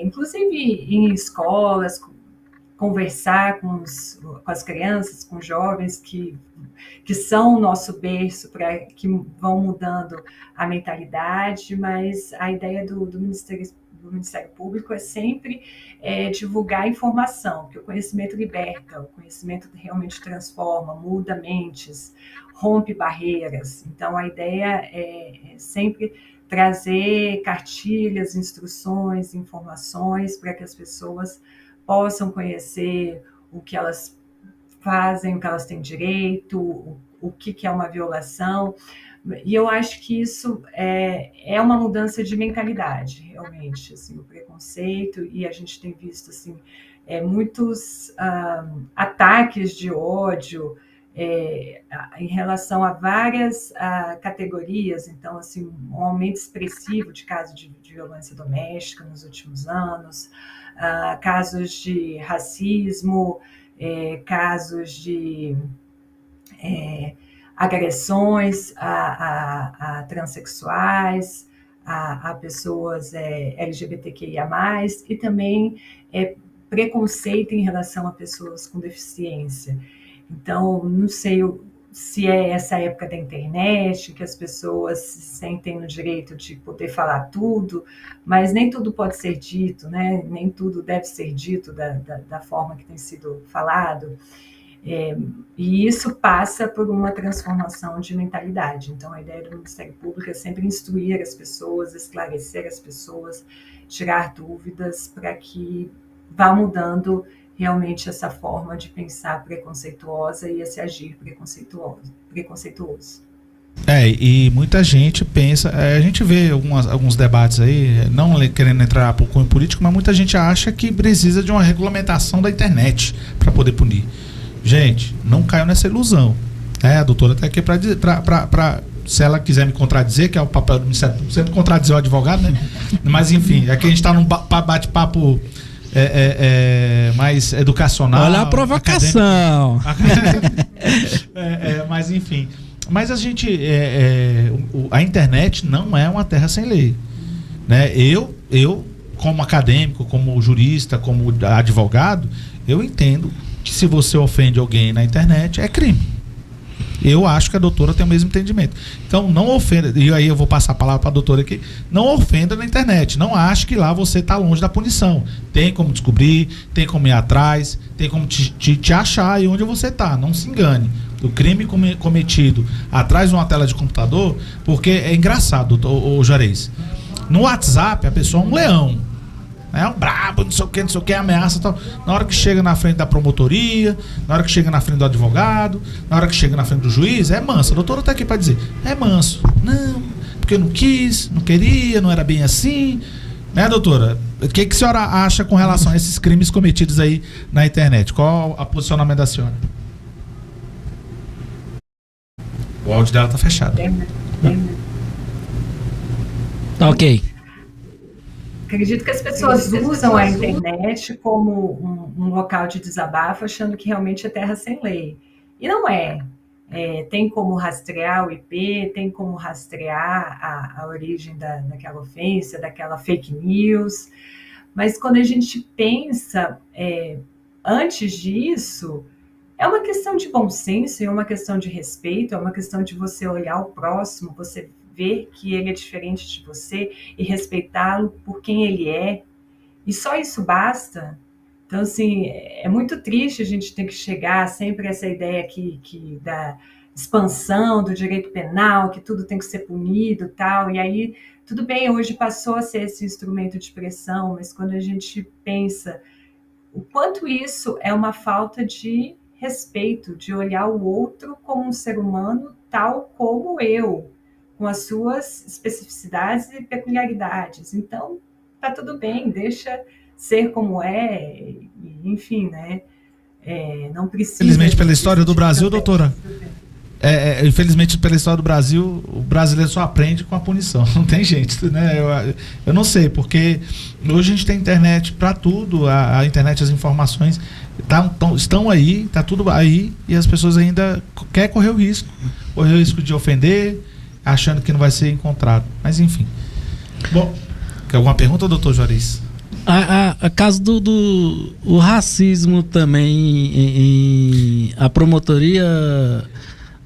inclusive em escolas, conversar com as crianças, com os jovens que são o nosso berço, que vão mudando a mentalidade, mas a ideia do Ministério Público é sempre divulgar informação, que o conhecimento liberta, o conhecimento realmente transforma, muda mentes, rompe barreiras. Então, a ideia é sempre trazer cartilhas, instruções, informações para que as pessoas possam conhecer o que elas fazem, o que elas têm direito, o que é uma violação. E eu acho que isso é uma mudança de mentalidade, realmente, assim, o preconceito, e a gente tem visto assim, muitos ataques de ódio em relação a várias categorias. Então, assim, um aumento expressivo de casos de violência doméstica nos últimos anos, casos de racismo, casos de agressões a transexuais, a pessoas LGBTQIA+, e também preconceito em relação a pessoas com deficiência. Então, não sei se é essa época da internet, que as pessoas se sentem no direito de poder falar tudo, mas nem tudo pode ser dito, né? Nem tudo deve ser dito da forma que tem sido falado. E isso passa por uma transformação de mentalidade. Então, a ideia do Ministério Público é sempre instruir as pessoas, esclarecer as pessoas, tirar dúvidas, para que vá mudando realmente essa forma de pensar preconceituosa e esse agir preconceituoso. E muita gente pensa, a gente vê alguns debates aí, não querendo entrar por cunho político, mas muita gente acha que precisa de uma regulamentação da internet para poder punir. Gente, não caiu nessa ilusão. A doutora está aqui para se ela quiser me contradizer, que é o papel do Ministério Público, sempre contradizer o advogado, né? Mas enfim, aqui a gente está num bate-papo mais educacional. Olha a provocação. Mas enfim. Mas a gente. A internet não é uma terra sem lei. Né? Eu, como acadêmico, como jurista, como advogado, eu entendo que se você ofende alguém na internet, é crime. Eu acho que a doutora tem o mesmo entendimento. Então, não ofenda, e aí eu vou passar a palavra para a doutora aqui, não ofenda na internet, não ache que lá você está longe da punição. Tem como descobrir, tem como ir atrás, tem como te achar aí onde você está, não se engane. O crime cometido atrás de uma tela de computador, porque é engraçado, o Juarez, no WhatsApp a pessoa é um leão, é um brabo, não sei o que, ameaça e tal. Na hora que chega na frente da promotoria, na hora que chega na frente do advogado, na hora que chega na frente do juiz, é manso. A doutora está aqui para dizer, é manso. Não, porque não quis, não queria, não era bem assim. Né, doutora? O que a senhora acha com relação a esses crimes cometidos aí na internet? Qual o posicionamento da senhora? O áudio dela está fechado. Tá ok. Acredito que as pessoas usam a internet como um local de desabafo, achando que realmente é terra sem lei. E não é. Tem como rastrear o IP, tem como rastrear a origem daquela ofensa, daquela fake news. Mas quando a gente pensa antes disso, é uma questão de bom senso, é uma questão de respeito, é uma questão de você olhar o próximo, você ver que ele é diferente de você e respeitá-lo por quem ele é. E só isso basta. Então, assim, é muito triste a gente ter que chegar sempre a essa ideia da expansão do direito penal, que tudo tem que ser punido e tal. E aí, tudo bem, hoje passou a ser esse instrumento de pressão, mas quando a gente pensa o quanto isso é uma falta de respeito, de olhar o outro como um ser humano tal como eu, com as suas especificidades e peculiaridades. Então, tá tudo bem, deixa ser como é, enfim, né? Não precisa... Infelizmente, pela história do Brasil, doutora, infelizmente, pela história do Brasil, o brasileiro só aprende com a punição, não tem jeito, né? Eu não sei, porque hoje a gente tem internet para tudo, a internet, as informações estão aí, tá tudo aí, e as pessoas ainda querem correr o risco de ofender, achando que não vai ser encontrado. Mas enfim. Bom, quer alguma pergunta, doutor Juarez? A caso o racismo também, a promotoria...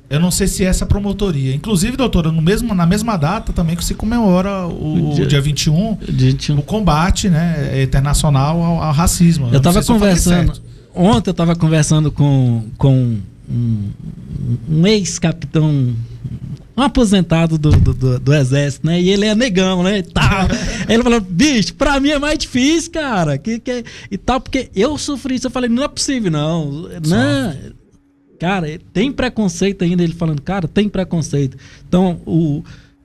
Eu não sei se essa promotoria. Inclusive, doutora, na mesma data também que se comemora o dia 21, o combate, né, internacional ao racismo. Eu estava conversando... Ontem eu estava conversando com um ex-capitão, um aposentado do exército, né? E ele é negão, né? E tal. Ele falou, bicho, pra mim é mais difícil, cara. E tal, porque eu sofri isso. Eu falei, não é possível, não. Cara, tem preconceito ainda, ele falando, cara, tem preconceito.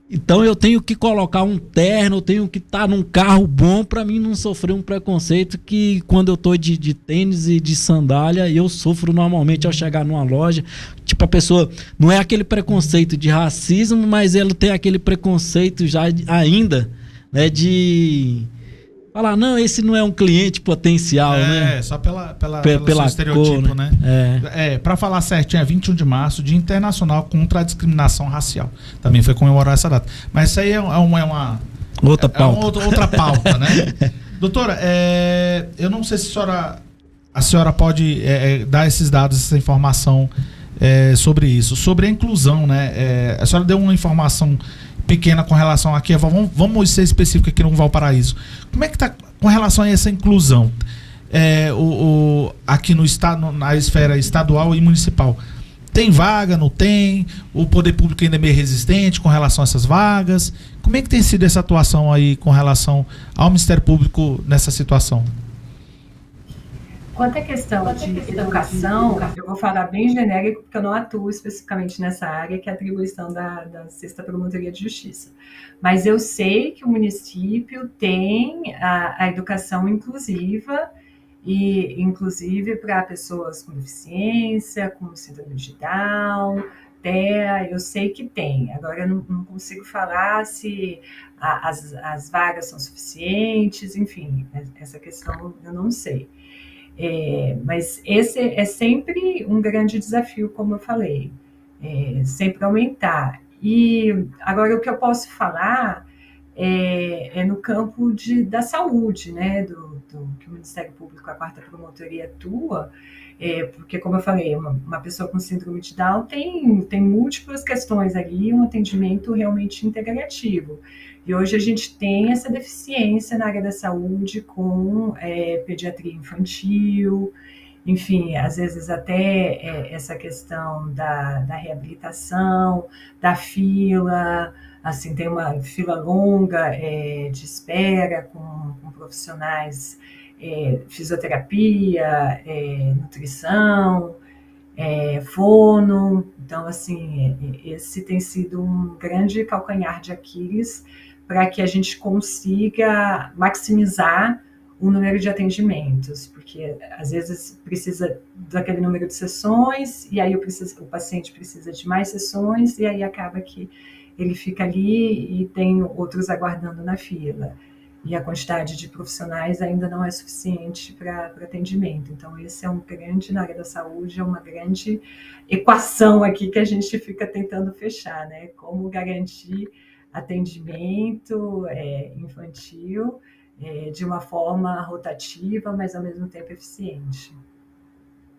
Então eu tenho que colocar um terno, eu tenho que estar num carro bom para mim não sofrer um preconceito que quando eu tô de tênis e de sandália, eu sofro normalmente ao chegar numa loja. Tipo, a pessoa não é aquele preconceito de racismo, mas ela tem aquele preconceito já ainda, né, de falar, não, esse não é um cliente potencial, né? Só pelo estereotipo, cor, né? Para falar certinho, é 21 de março, Dia Internacional contra a Discriminação Racial. Também foi comemorar essa data. Mas isso aí é uma outra pauta. outra pauta, né? Doutora, eu não sei se a senhora pode dar esses dados, essa informação sobre isso. Sobre a inclusão, né? A senhora deu uma informação pequena com relação aqui, vamos ser específico aqui no Valparaíso. Como é que está com relação a essa inclusão aqui no estado, na esfera estadual e municipal? Tem vaga, não tem? O poder público ainda é meio resistente com relação a essas vagas? Como é que tem sido essa atuação aí com relação ao Ministério Público nessa situação? Quanto à questão de educação, eu vou falar bem genérico, porque eu não atuo especificamente nessa área, que é a atribuição da 6ª Promotoria de Justiça. Mas eu sei que o município tem a educação inclusiva, e inclusive para pessoas com deficiência, com síndrome de Down, TEA, eu sei que tem. Agora eu não consigo falar se as vagas são suficientes, enfim, essa questão eu não sei. Mas esse é sempre um grande desafio, como eu falei, sempre aumentar. E agora o que eu posso falar é no campo da saúde, né, do que o Ministério Público, a 4ª Promotoria atua, porque, como eu falei, uma pessoa com síndrome de Down tem múltiplas questões ali, um atendimento realmente integrativo. E hoje a gente tem essa deficiência na área da saúde com pediatria infantil, enfim, às vezes até essa questão da reabilitação, da fila, assim, tem uma fila longa de espera com profissionais, fisioterapia, nutrição, fono. Então, assim, esse tem sido um grande calcanhar de Aquiles para que a gente consiga maximizar o número de atendimentos, porque às vezes precisa daquele número de sessões, e aí o paciente precisa de mais sessões, e aí acaba que ele fica ali e tem outros aguardando na fila. E a quantidade de profissionais ainda não é suficiente para atendimento. Então, esse é na área da saúde, é uma grande equação aqui que a gente fica tentando fechar, né? Como garantir atendimento infantil de uma forma rotativa, mas ao mesmo tempo eficiente.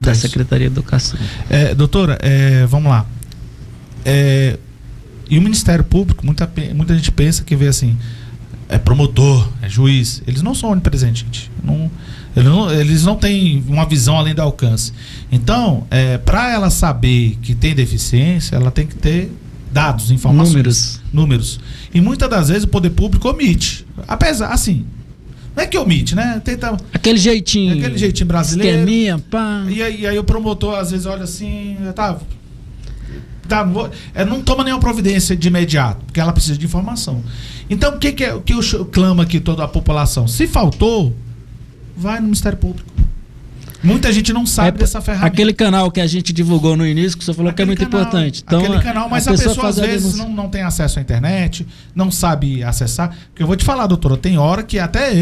Da Secretaria de Educação. Doutora, vamos lá. E o Ministério Público, muita gente pensa que vê assim, é promotor, é juiz. Eles não são onipresentes, gente. Eles não têm uma visão além do alcance. Então, para ela saber que tem deficiência, ela tem que ter dados, informações. Números. E muitas das vezes o poder público omite. Apesar, assim, não é que omite, né? Tenta, aquele jeitinho brasileiro. Esqueminha, pá. E aí o promotor às vezes olha assim, não toma nenhuma providência de imediato, porque ela precisa de informação. Então, o que eu clamo aqui toda a população? Se faltou, vai no Ministério Público. Muita gente não sabe dessa ferramenta. Aquele canal que a gente divulgou no início, que você falou que é muito importante. Então, aquele canal, mas a pessoa às vezes não tem acesso à internet, não sabe acessar. Porque eu vou te falar, doutora, tem hora que até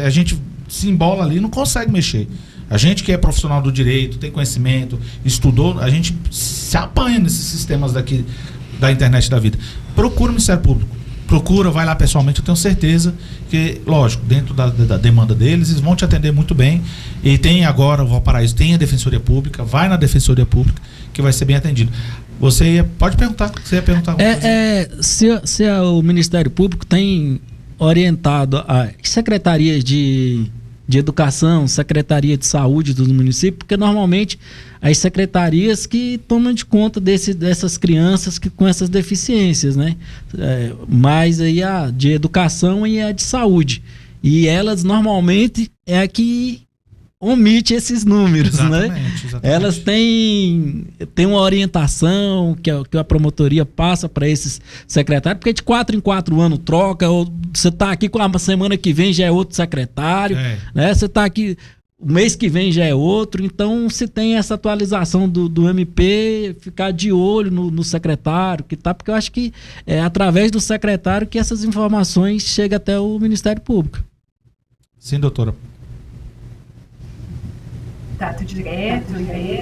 a gente se embola ali e não consegue mexer. A gente que é profissional do direito, tem conhecimento, estudou, a gente se apanha nesses sistemas daqui da internet da vida. Procura o Ministério Público. Vai lá pessoalmente, eu tenho certeza que, lógico, dentro da demanda deles, eles vão te atender muito bem. E tem agora o Valparaíso, tem a Defensoria Pública, vai na Defensoria Pública, que vai ser bem atendido. Pode perguntar, você ia perguntar alguma coisa. Se o Ministério Público tem orientado a secretarias de Educação, Secretaria de Saúde do município, porque normalmente as secretarias que tomam de conta dessas crianças com essas deficiências, né? Mais aí a de Educação e a de Saúde. E elas normalmente é a que omite esses números, Exatamente, né? exatamente. Elas têm uma orientação que a promotoria passa para esses secretários, porque de 4 em 4 anos troca, ou você está aqui com a semana que vem já é outro secretário, né? Você está aqui, o mês que vem já é outro, então se tem essa atualização do MP, ficar de olho no secretário, porque eu acho que é através do secretário que essas informações chegam até o Ministério Público. Sim, doutora. Contato direto,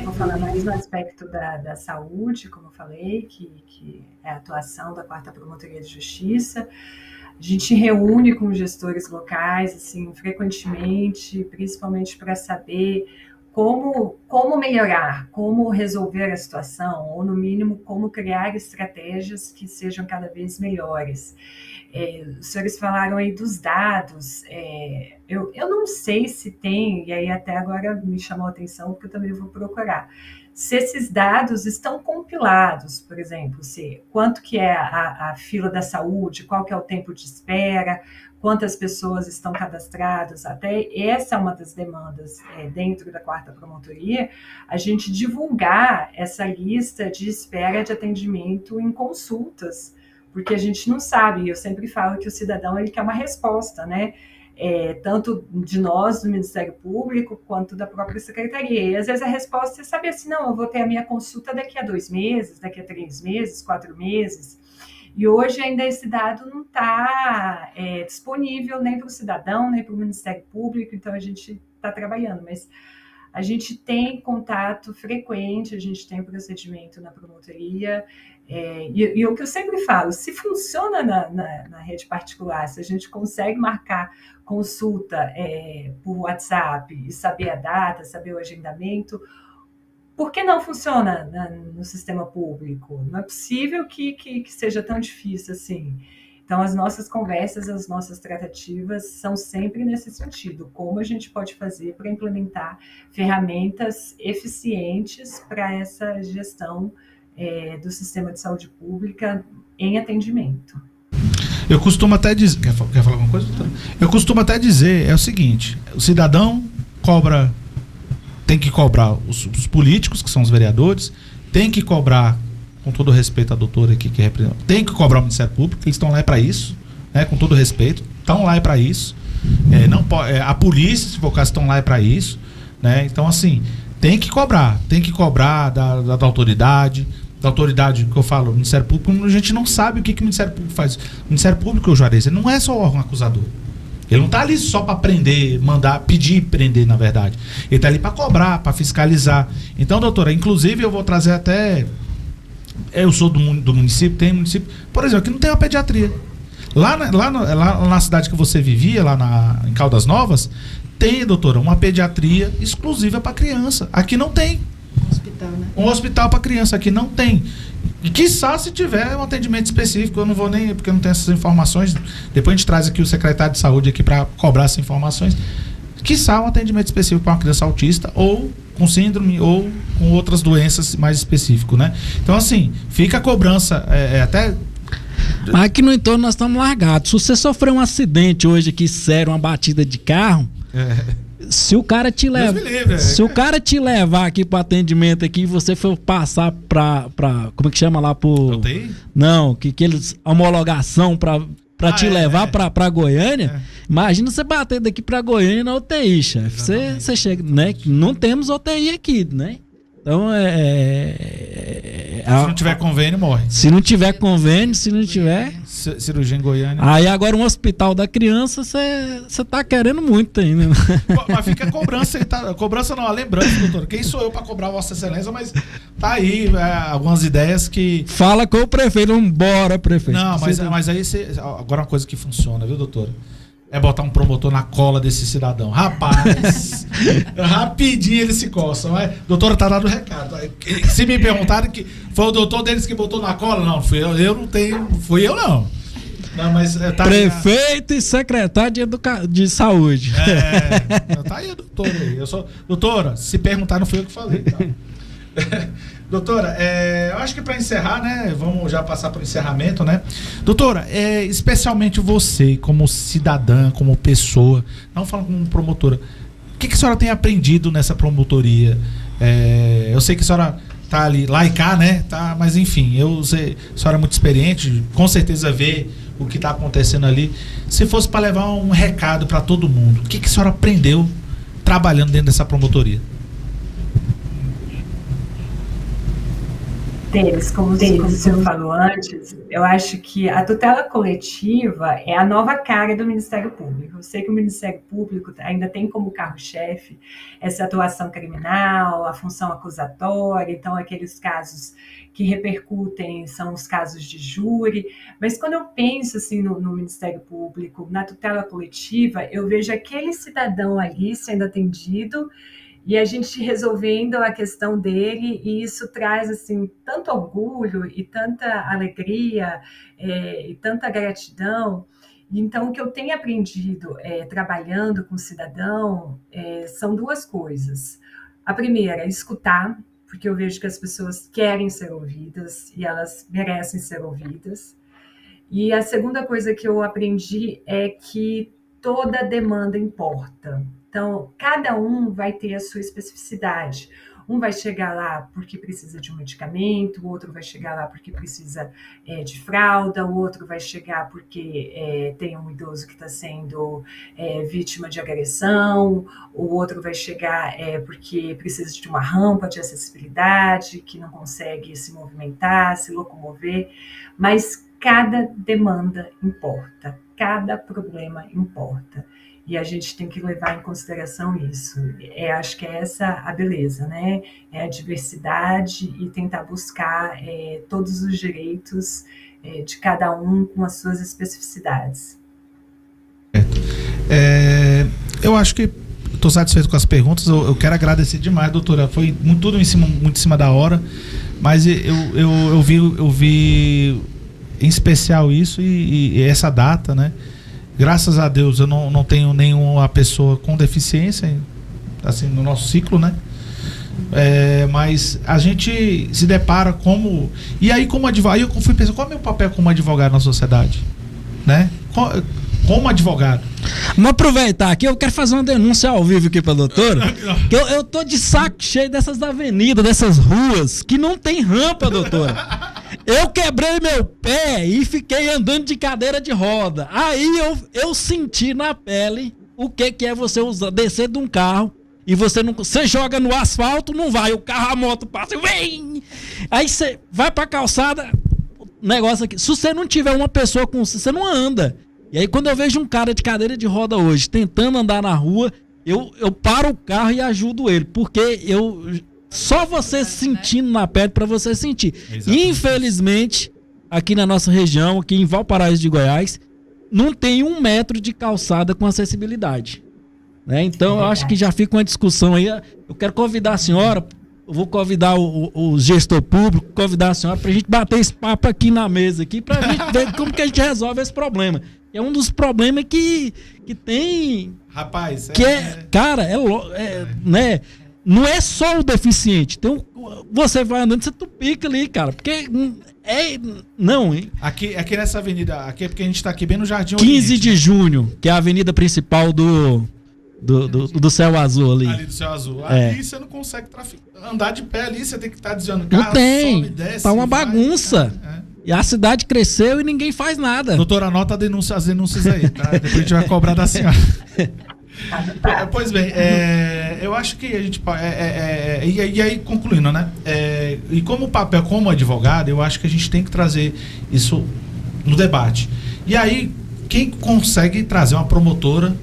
vou falar mais no aspecto da saúde, como eu falei, que é a atuação da 4ª Promotoria de Justiça. A gente reúne com gestores locais, assim, frequentemente, principalmente para saber como melhorar, como resolver a situação, ou no mínimo, como criar estratégias que sejam cada vez melhores. Os senhores falaram aí dos dados, eu não sei se tem, e aí até agora me chamou a atenção, porque eu também vou procurar, se esses dados estão compilados, por exemplo, quanto que é a fila da saúde, qual que é o tempo de espera, quantas pessoas estão cadastradas, até essa é uma das demandas dentro da 4ª Promotoria, a gente divulgar essa lista de espera de atendimento em consultas, porque a gente não sabe, eu sempre falo que o cidadão ele quer uma resposta, né? Tanto de nós, do Ministério Público, quanto da própria Secretaria. E às vezes a resposta é saber assim, não, eu vou ter a minha consulta daqui a 2 meses, daqui a 3 meses, 4 meses. E hoje ainda esse dado não está disponível nem para o cidadão, nem para o Ministério Público, então a gente está trabalhando, mas a gente tem contato frequente, a gente tem procedimento na promotoria, e o que eu sempre falo, se funciona na rede particular, se a gente consegue marcar consulta por WhatsApp e saber a data, saber o agendamento, por que não funciona no sistema público? Não é possível que seja tão difícil assim. Então, as nossas conversas, as nossas tratativas são sempre nesse sentido. Como a gente pode fazer para implementar ferramentas eficientes para essa gestão do sistema de saúde pública em atendimento. Eu costumo até dizer... Quer falar alguma coisa, doutora? Eu costumo até dizer, o seguinte, o cidadão tem que cobrar os políticos, que são os vereadores, tem que cobrar, com todo respeito à doutora aqui que representa, tem que cobrar o Ministério Público, eles estão lá para isso, né, com todo respeito, estão lá para isso, a polícia, se for o caso, estão lá para isso, né, então assim, tem que cobrar da autoridade que eu falo, o Ministério Público, a gente não sabe o que o Ministério Público faz. O Ministério Público, Juarez, ele não é só o órgão acusador. Ele não está ali só para prender, pedir prender, na verdade. Ele está ali para cobrar, para fiscalizar. Então, doutora, inclusive eu vou trazer até... Eu sou do município, tem município... Por exemplo, aqui não tem uma pediatria. Lá na cidade que você vivia, lá em Caldas Novas, tem, doutora, uma pediatria exclusiva para criança. Aqui não tem. Hospital, né? Um hospital para criança aqui não tem. E quiçá se tiver um atendimento específico, eu não vou nem, porque eu não tenho essas informações. Depois a gente traz aqui o secretário de saúde aqui para cobrar essas informações. Quiçá um atendimento específico para uma criança autista, ou com síndrome, ou com outras doenças mais específicas, né? Então, assim, fica a cobrança, até... Mas aqui no entorno nós estamos largados. Se você sofrer um acidente hoje aqui, sério, uma batida de carro... Se o cara te levar aqui pro atendimento aqui e você for passar pra como é que chama lá pro... UTI? Não, que eles homologação pra te levar pra Goiânia, imagina você bater daqui pra Goiânia na UTI, chefe. Você chega, né? Não temos UTI aqui, né? Então se não tiver convênio, morre. Se não tiver convênio, se não tiver... Cirurgia em Goiânia. Aí agora um hospital da criança, você tá querendo muito ainda. Mas fica a cobrança, cobrança não, a lembrança, doutor. Quem sou eu para cobrar Vossa Excelência, mas tá aí algumas ideias que... Fala com o prefeito, vambora, prefeito. Não, mas aí agora uma coisa que funciona, viu, doutor? É botar um promotor na cola desse cidadão. Rapaz, rapidinho ele se coça. Mas, doutora, tá dado o recado. Se me perguntarem que foi o doutor deles que botou na cola, não, fui eu não tenho, fui eu não. Não, mas prefeito e secretário de saúde. Tá aí, doutora. Doutora, se perguntar, não fui eu que falei. Tá? Doutora, eu acho que para encerrar, né? Vamos já passar para o encerramento, né? Doutora, especialmente você, como cidadã, como pessoa, não falando como promotora, O que a senhora tem aprendido nessa promotoria? Eu sei que a senhora tá ali, lá e cá, né? Tá, mas enfim, a senhora é muito experiente, com certeza vê o que está acontecendo ali. Se fosse para levar um recado para todo mundo, o que a senhora aprendeu trabalhando dentro dessa promotoria? Deles, como o senhor falou antes, eu acho que a tutela coletiva é a nova cara do Ministério Público. Eu sei que o Ministério Público ainda tem como carro-chefe essa atuação criminal, a função acusatória, então aqueles casos que repercutem são os casos de júri, mas quando eu penso assim, no Ministério Público, na tutela coletiva, eu vejo aquele cidadão ali sendo atendido e a gente resolvendo a questão dele, e isso traz assim tanto orgulho e tanta alegria e tanta gratidão. Então, o que eu tenho aprendido trabalhando com o cidadão são duas coisas. A primeira, escutar, porque eu vejo que as pessoas querem ser ouvidas e elas merecem ser ouvidas. E a segunda coisa que eu aprendi é que toda demanda importa. Então, cada um vai ter a sua especificidade. Um vai chegar lá porque precisa de um medicamento, o outro vai chegar lá porque precisa de fralda, o outro vai chegar porque tem um idoso que está sendo vítima de agressão, o outro vai chegar porque precisa de uma rampa de acessibilidade, que não consegue se movimentar, se locomover, mas cada demanda importa, cada problema importa. E a gente tem que levar em consideração isso. Acho que é essa a beleza, né? É a diversidade e tentar buscar todos os direitos de cada um com as suas especificidades. Eu acho que estou satisfeito com as perguntas. Eu quero agradecer demais, doutora. Foi tudo muito em cima da hora, mas eu vi em especial isso e essa data, né? Graças a Deus eu não tenho nenhuma pessoa com deficiência assim, no nosso ciclo, né? Mas a gente se depara como... E aí, como advogado, aí eu fui pensando, qual é o meu papel como advogado na sociedade? Né? Como advogado. Vamos aproveitar aqui, eu quero fazer uma denúncia ao vivo aqui pra doutora. Eu tô de saco cheio dessas avenidas, dessas ruas, que não tem rampa, doutora. Eu quebrei meu pé e fiquei andando de cadeira de roda. Aí eu senti na pele o que é você descer de um carro e você joga no asfalto, não vai, o carro, a moto passa, vem! Aí você vai pra calçada, negócio aqui. Se você não tiver uma pessoa com você não anda. E aí quando eu vejo um cara de cadeira de roda hoje tentando andar na rua, eu paro o carro e ajudo ele, porque só você sentindo na pele para você sentir. Exatamente. Infelizmente, aqui na nossa região, aqui em Valparaíso de Goiás, não tem 1 metro de calçada com acessibilidade. Né? Então, eu acho que já fica uma discussão aí. Eu quero convidar a senhora, eu vou convidar o gestor público, convidar a senhora para a gente bater esse papo aqui na mesa, aqui, para a gente ver como que a gente resolve esse problema. É um dos problemas que tem... Rapaz, cara, né? Não é só o deficiente. Então, você vai andando, você tupica ali, cara. Porque não, hein? Aqui nessa avenida, aqui é porque a gente tá aqui bem no Jardim 15 Oriente, de junho, que é a avenida principal do Céu Azul ali. Ali do Céu Azul. Ali você não consegue andar de pé ali, você tem que estar desviando o carro. Não tem. Sobe, desce, tá uma bagunça. E a cidade cresceu e ninguém faz nada. Doutora, anota as denúncias aí, tá? Depois a gente vai cobrar da senhora. Pois bem, eu acho que a gente e aí concluindo, né? E como papel, como advogado, eu acho que a gente tem que trazer isso no debate. E aí, quem consegue trazer uma promotora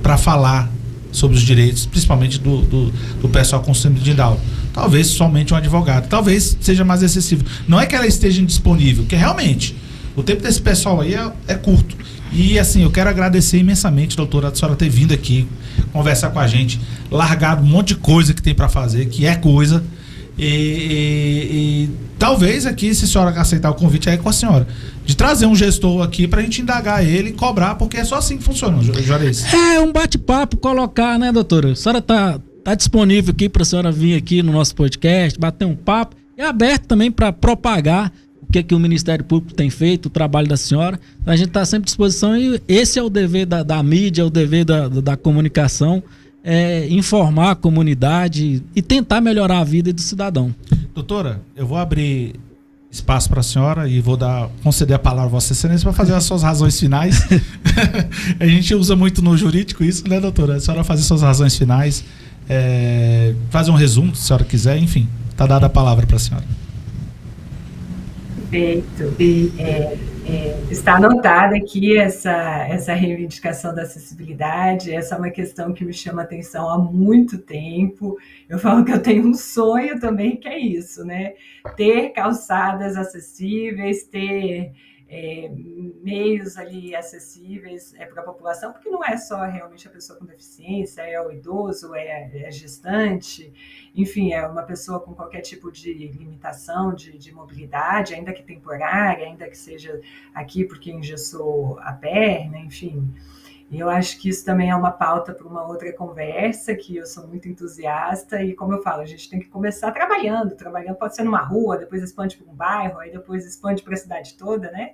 para falar sobre os direitos, principalmente do pessoal com síndrome de Down? Talvez somente um advogado, talvez seja mais excessivo. Não é que ela esteja indisponível, que realmente o tempo desse pessoal aí é curto. E assim, eu quero agradecer imensamente, doutora, a senhora ter vindo aqui conversar com a gente, largado um monte de coisa que tem para fazer, que é coisa, e talvez aqui, se a senhora aceitar o convite aí com a senhora, de trazer um gestor aqui pra gente indagar ele e cobrar, porque é só assim que funciona, Juarez. É um bate-papo, colocar, né, doutora? A senhora tá disponível aqui pra senhora vir aqui no nosso podcast, bater um papo, e aberto também para propagar o que o Ministério Público tem feito, o trabalho da senhora. Então, a gente está sempre à disposição e esse é o dever da mídia, é o dever da comunicação, informar a comunidade e tentar melhorar a vida do cidadão. Doutora, eu vou abrir espaço para a senhora e vou conceder a palavra a Vossa Excelência para fazer as suas razões finais. A gente usa muito no jurídico isso, né, doutora? A senhora fazer suas razões finais, fazer um resumo, se a senhora quiser, enfim, está dada a palavra para a senhora. Perfeito. Está anotada aqui essa reivindicação da acessibilidade. Essa é uma questão que me chama a atenção há muito tempo. Eu falo que eu tenho um sonho também, que é isso, né? Ter calçadas acessíveis, ter meios ali acessíveis para a população, porque não é só realmente a pessoa com deficiência, é o idoso, é a gestante, enfim, é uma pessoa com qualquer tipo de limitação de mobilidade, ainda que temporária, ainda que seja aqui porque engessou a perna, enfim. E eu acho que isso também é uma pauta para uma outra conversa, que eu sou muito entusiasta, e como eu falo, a gente tem que começar trabalhando pode ser numa rua, depois expande para um bairro, aí depois expande para a cidade toda, né?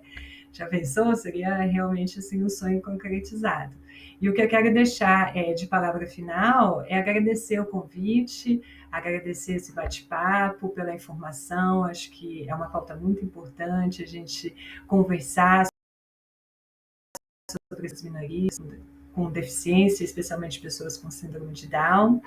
Já pensou? Seria realmente assim um sonho concretizado. E o que eu quero deixar de palavra final é agradecer o convite, agradecer esse bate-papo, pela informação. Acho que é uma pauta muito importante a gente conversar sobre as minorias com deficiência, especialmente pessoas com síndrome de Down,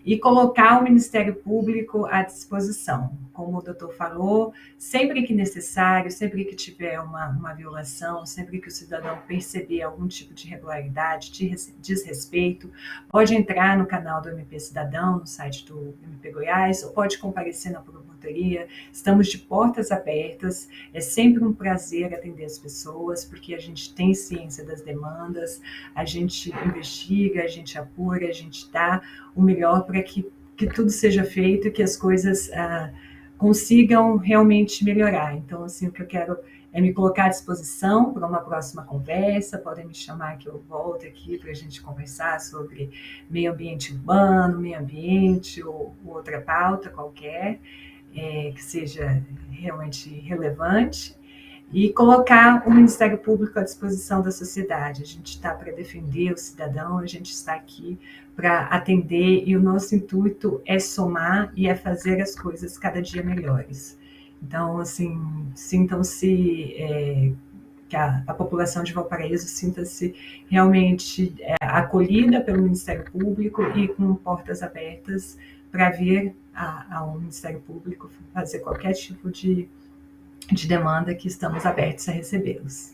e colocar o Ministério Público à disposição. Como o doutor falou, sempre que necessário, sempre que tiver uma violação, sempre que o cidadão perceber algum tipo de irregularidade, de desrespeito, pode entrar no canal do MP Cidadão, no site do MP Goiás, ou pode comparecer na promotoria. Estamos de portas abertas, é sempre um prazer atender as pessoas, porque a gente tem ciência das demandas, a gente investiga, a gente apura, a gente dá o melhor para que tudo seja feito e que as coisas consigam realmente melhorar. Então, assim, o que eu quero é me colocar à disposição para uma próxima conversa. Podem me chamar que eu volto aqui para a gente conversar sobre meio ambiente urbano, meio ambiente ou outra pauta qualquer que seja realmente relevante. E colocar o Ministério Público à disposição da sociedade. A gente está para defender o cidadão, a gente está aqui para atender, e o nosso intuito é somar e é fazer as coisas cada dia melhores. Então, assim, sintam-se, que a população de Valparaíso sinta-se realmente acolhida pelo Ministério Público e com portas abertas para vir ao Ministério Público fazer qualquer tipo de demanda, que estamos abertos a recebê-los.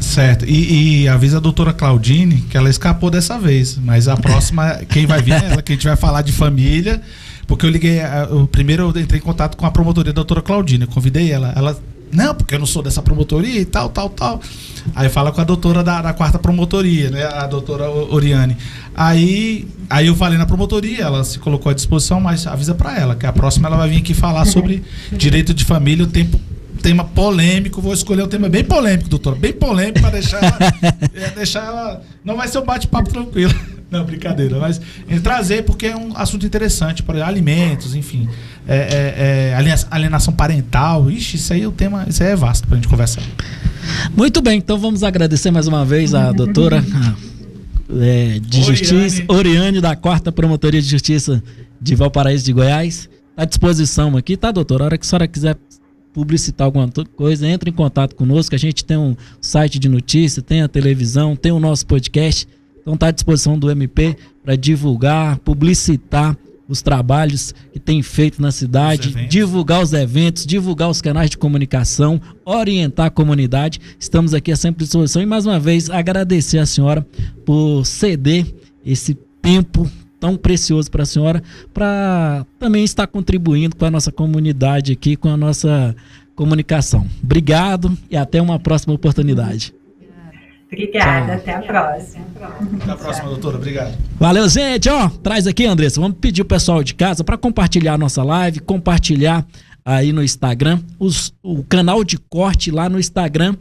Certo, e avisa a doutora Claudine que ela escapou dessa vez, mas a próxima, quem vai vir é ela, que a gente vai falar de família, porque eu liguei, primeiro eu entrei em contato com a promotoria da doutora Claudine, eu convidei ela, não, porque eu não sou dessa promotoria e tal, aí fala com a doutora da quarta promotoria, né, a doutora Oriane, aí eu falei na promotoria, ela se colocou à disposição, mas avisa pra ela, que a próxima ela vai vir aqui falar sobre direito de família, tema polêmico, vou escolher um tema bem polêmico, doutora, bem polêmico, para deixar ela, não vai ser um bate-papo tranquilo, não, brincadeira, mas trazer, porque é um assunto interessante, para alimentos, enfim, alienação parental, isso aí é vasto para a gente conversar. Muito bem, então vamos agradecer mais uma vez a doutora de Justiça, Oriane, da 4ª Promotoria de Justiça de Valparaíso de Goiás, à disposição aqui, tá, doutora? A hora que a senhora quiser publicitar alguma coisa, entre em contato conosco. A gente tem um site de notícia, tem a televisão, tem o nosso podcast, então está à disposição do MP para divulgar, publicitar os trabalhos que tem feito na cidade, divulgar os eventos, divulgar os canais de comunicação, orientar a comunidade. Estamos aqui a sempre à disposição, e mais uma vez agradecer a senhora por ceder esse tempo tão precioso para a senhora, para também estar contribuindo com a nossa comunidade aqui, com a nossa comunicação. Obrigado e até uma próxima oportunidade. Obrigada, até a próxima. Até a próxima, doutora, obrigado. Valeu, gente. Traz aqui, Andressa, vamos pedir o pessoal de casa para compartilhar a nossa live, compartilhar aí no Instagram, o canal de corte lá no Instagram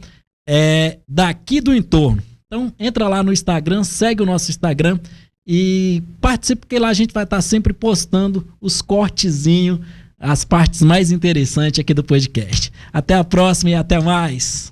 daqui do entorno. Então entra lá no Instagram, segue o nosso Instagram e participe, porque lá a gente vai estar sempre postando os cortezinhos, as partes mais interessantes aqui do podcast. Até a próxima e até mais.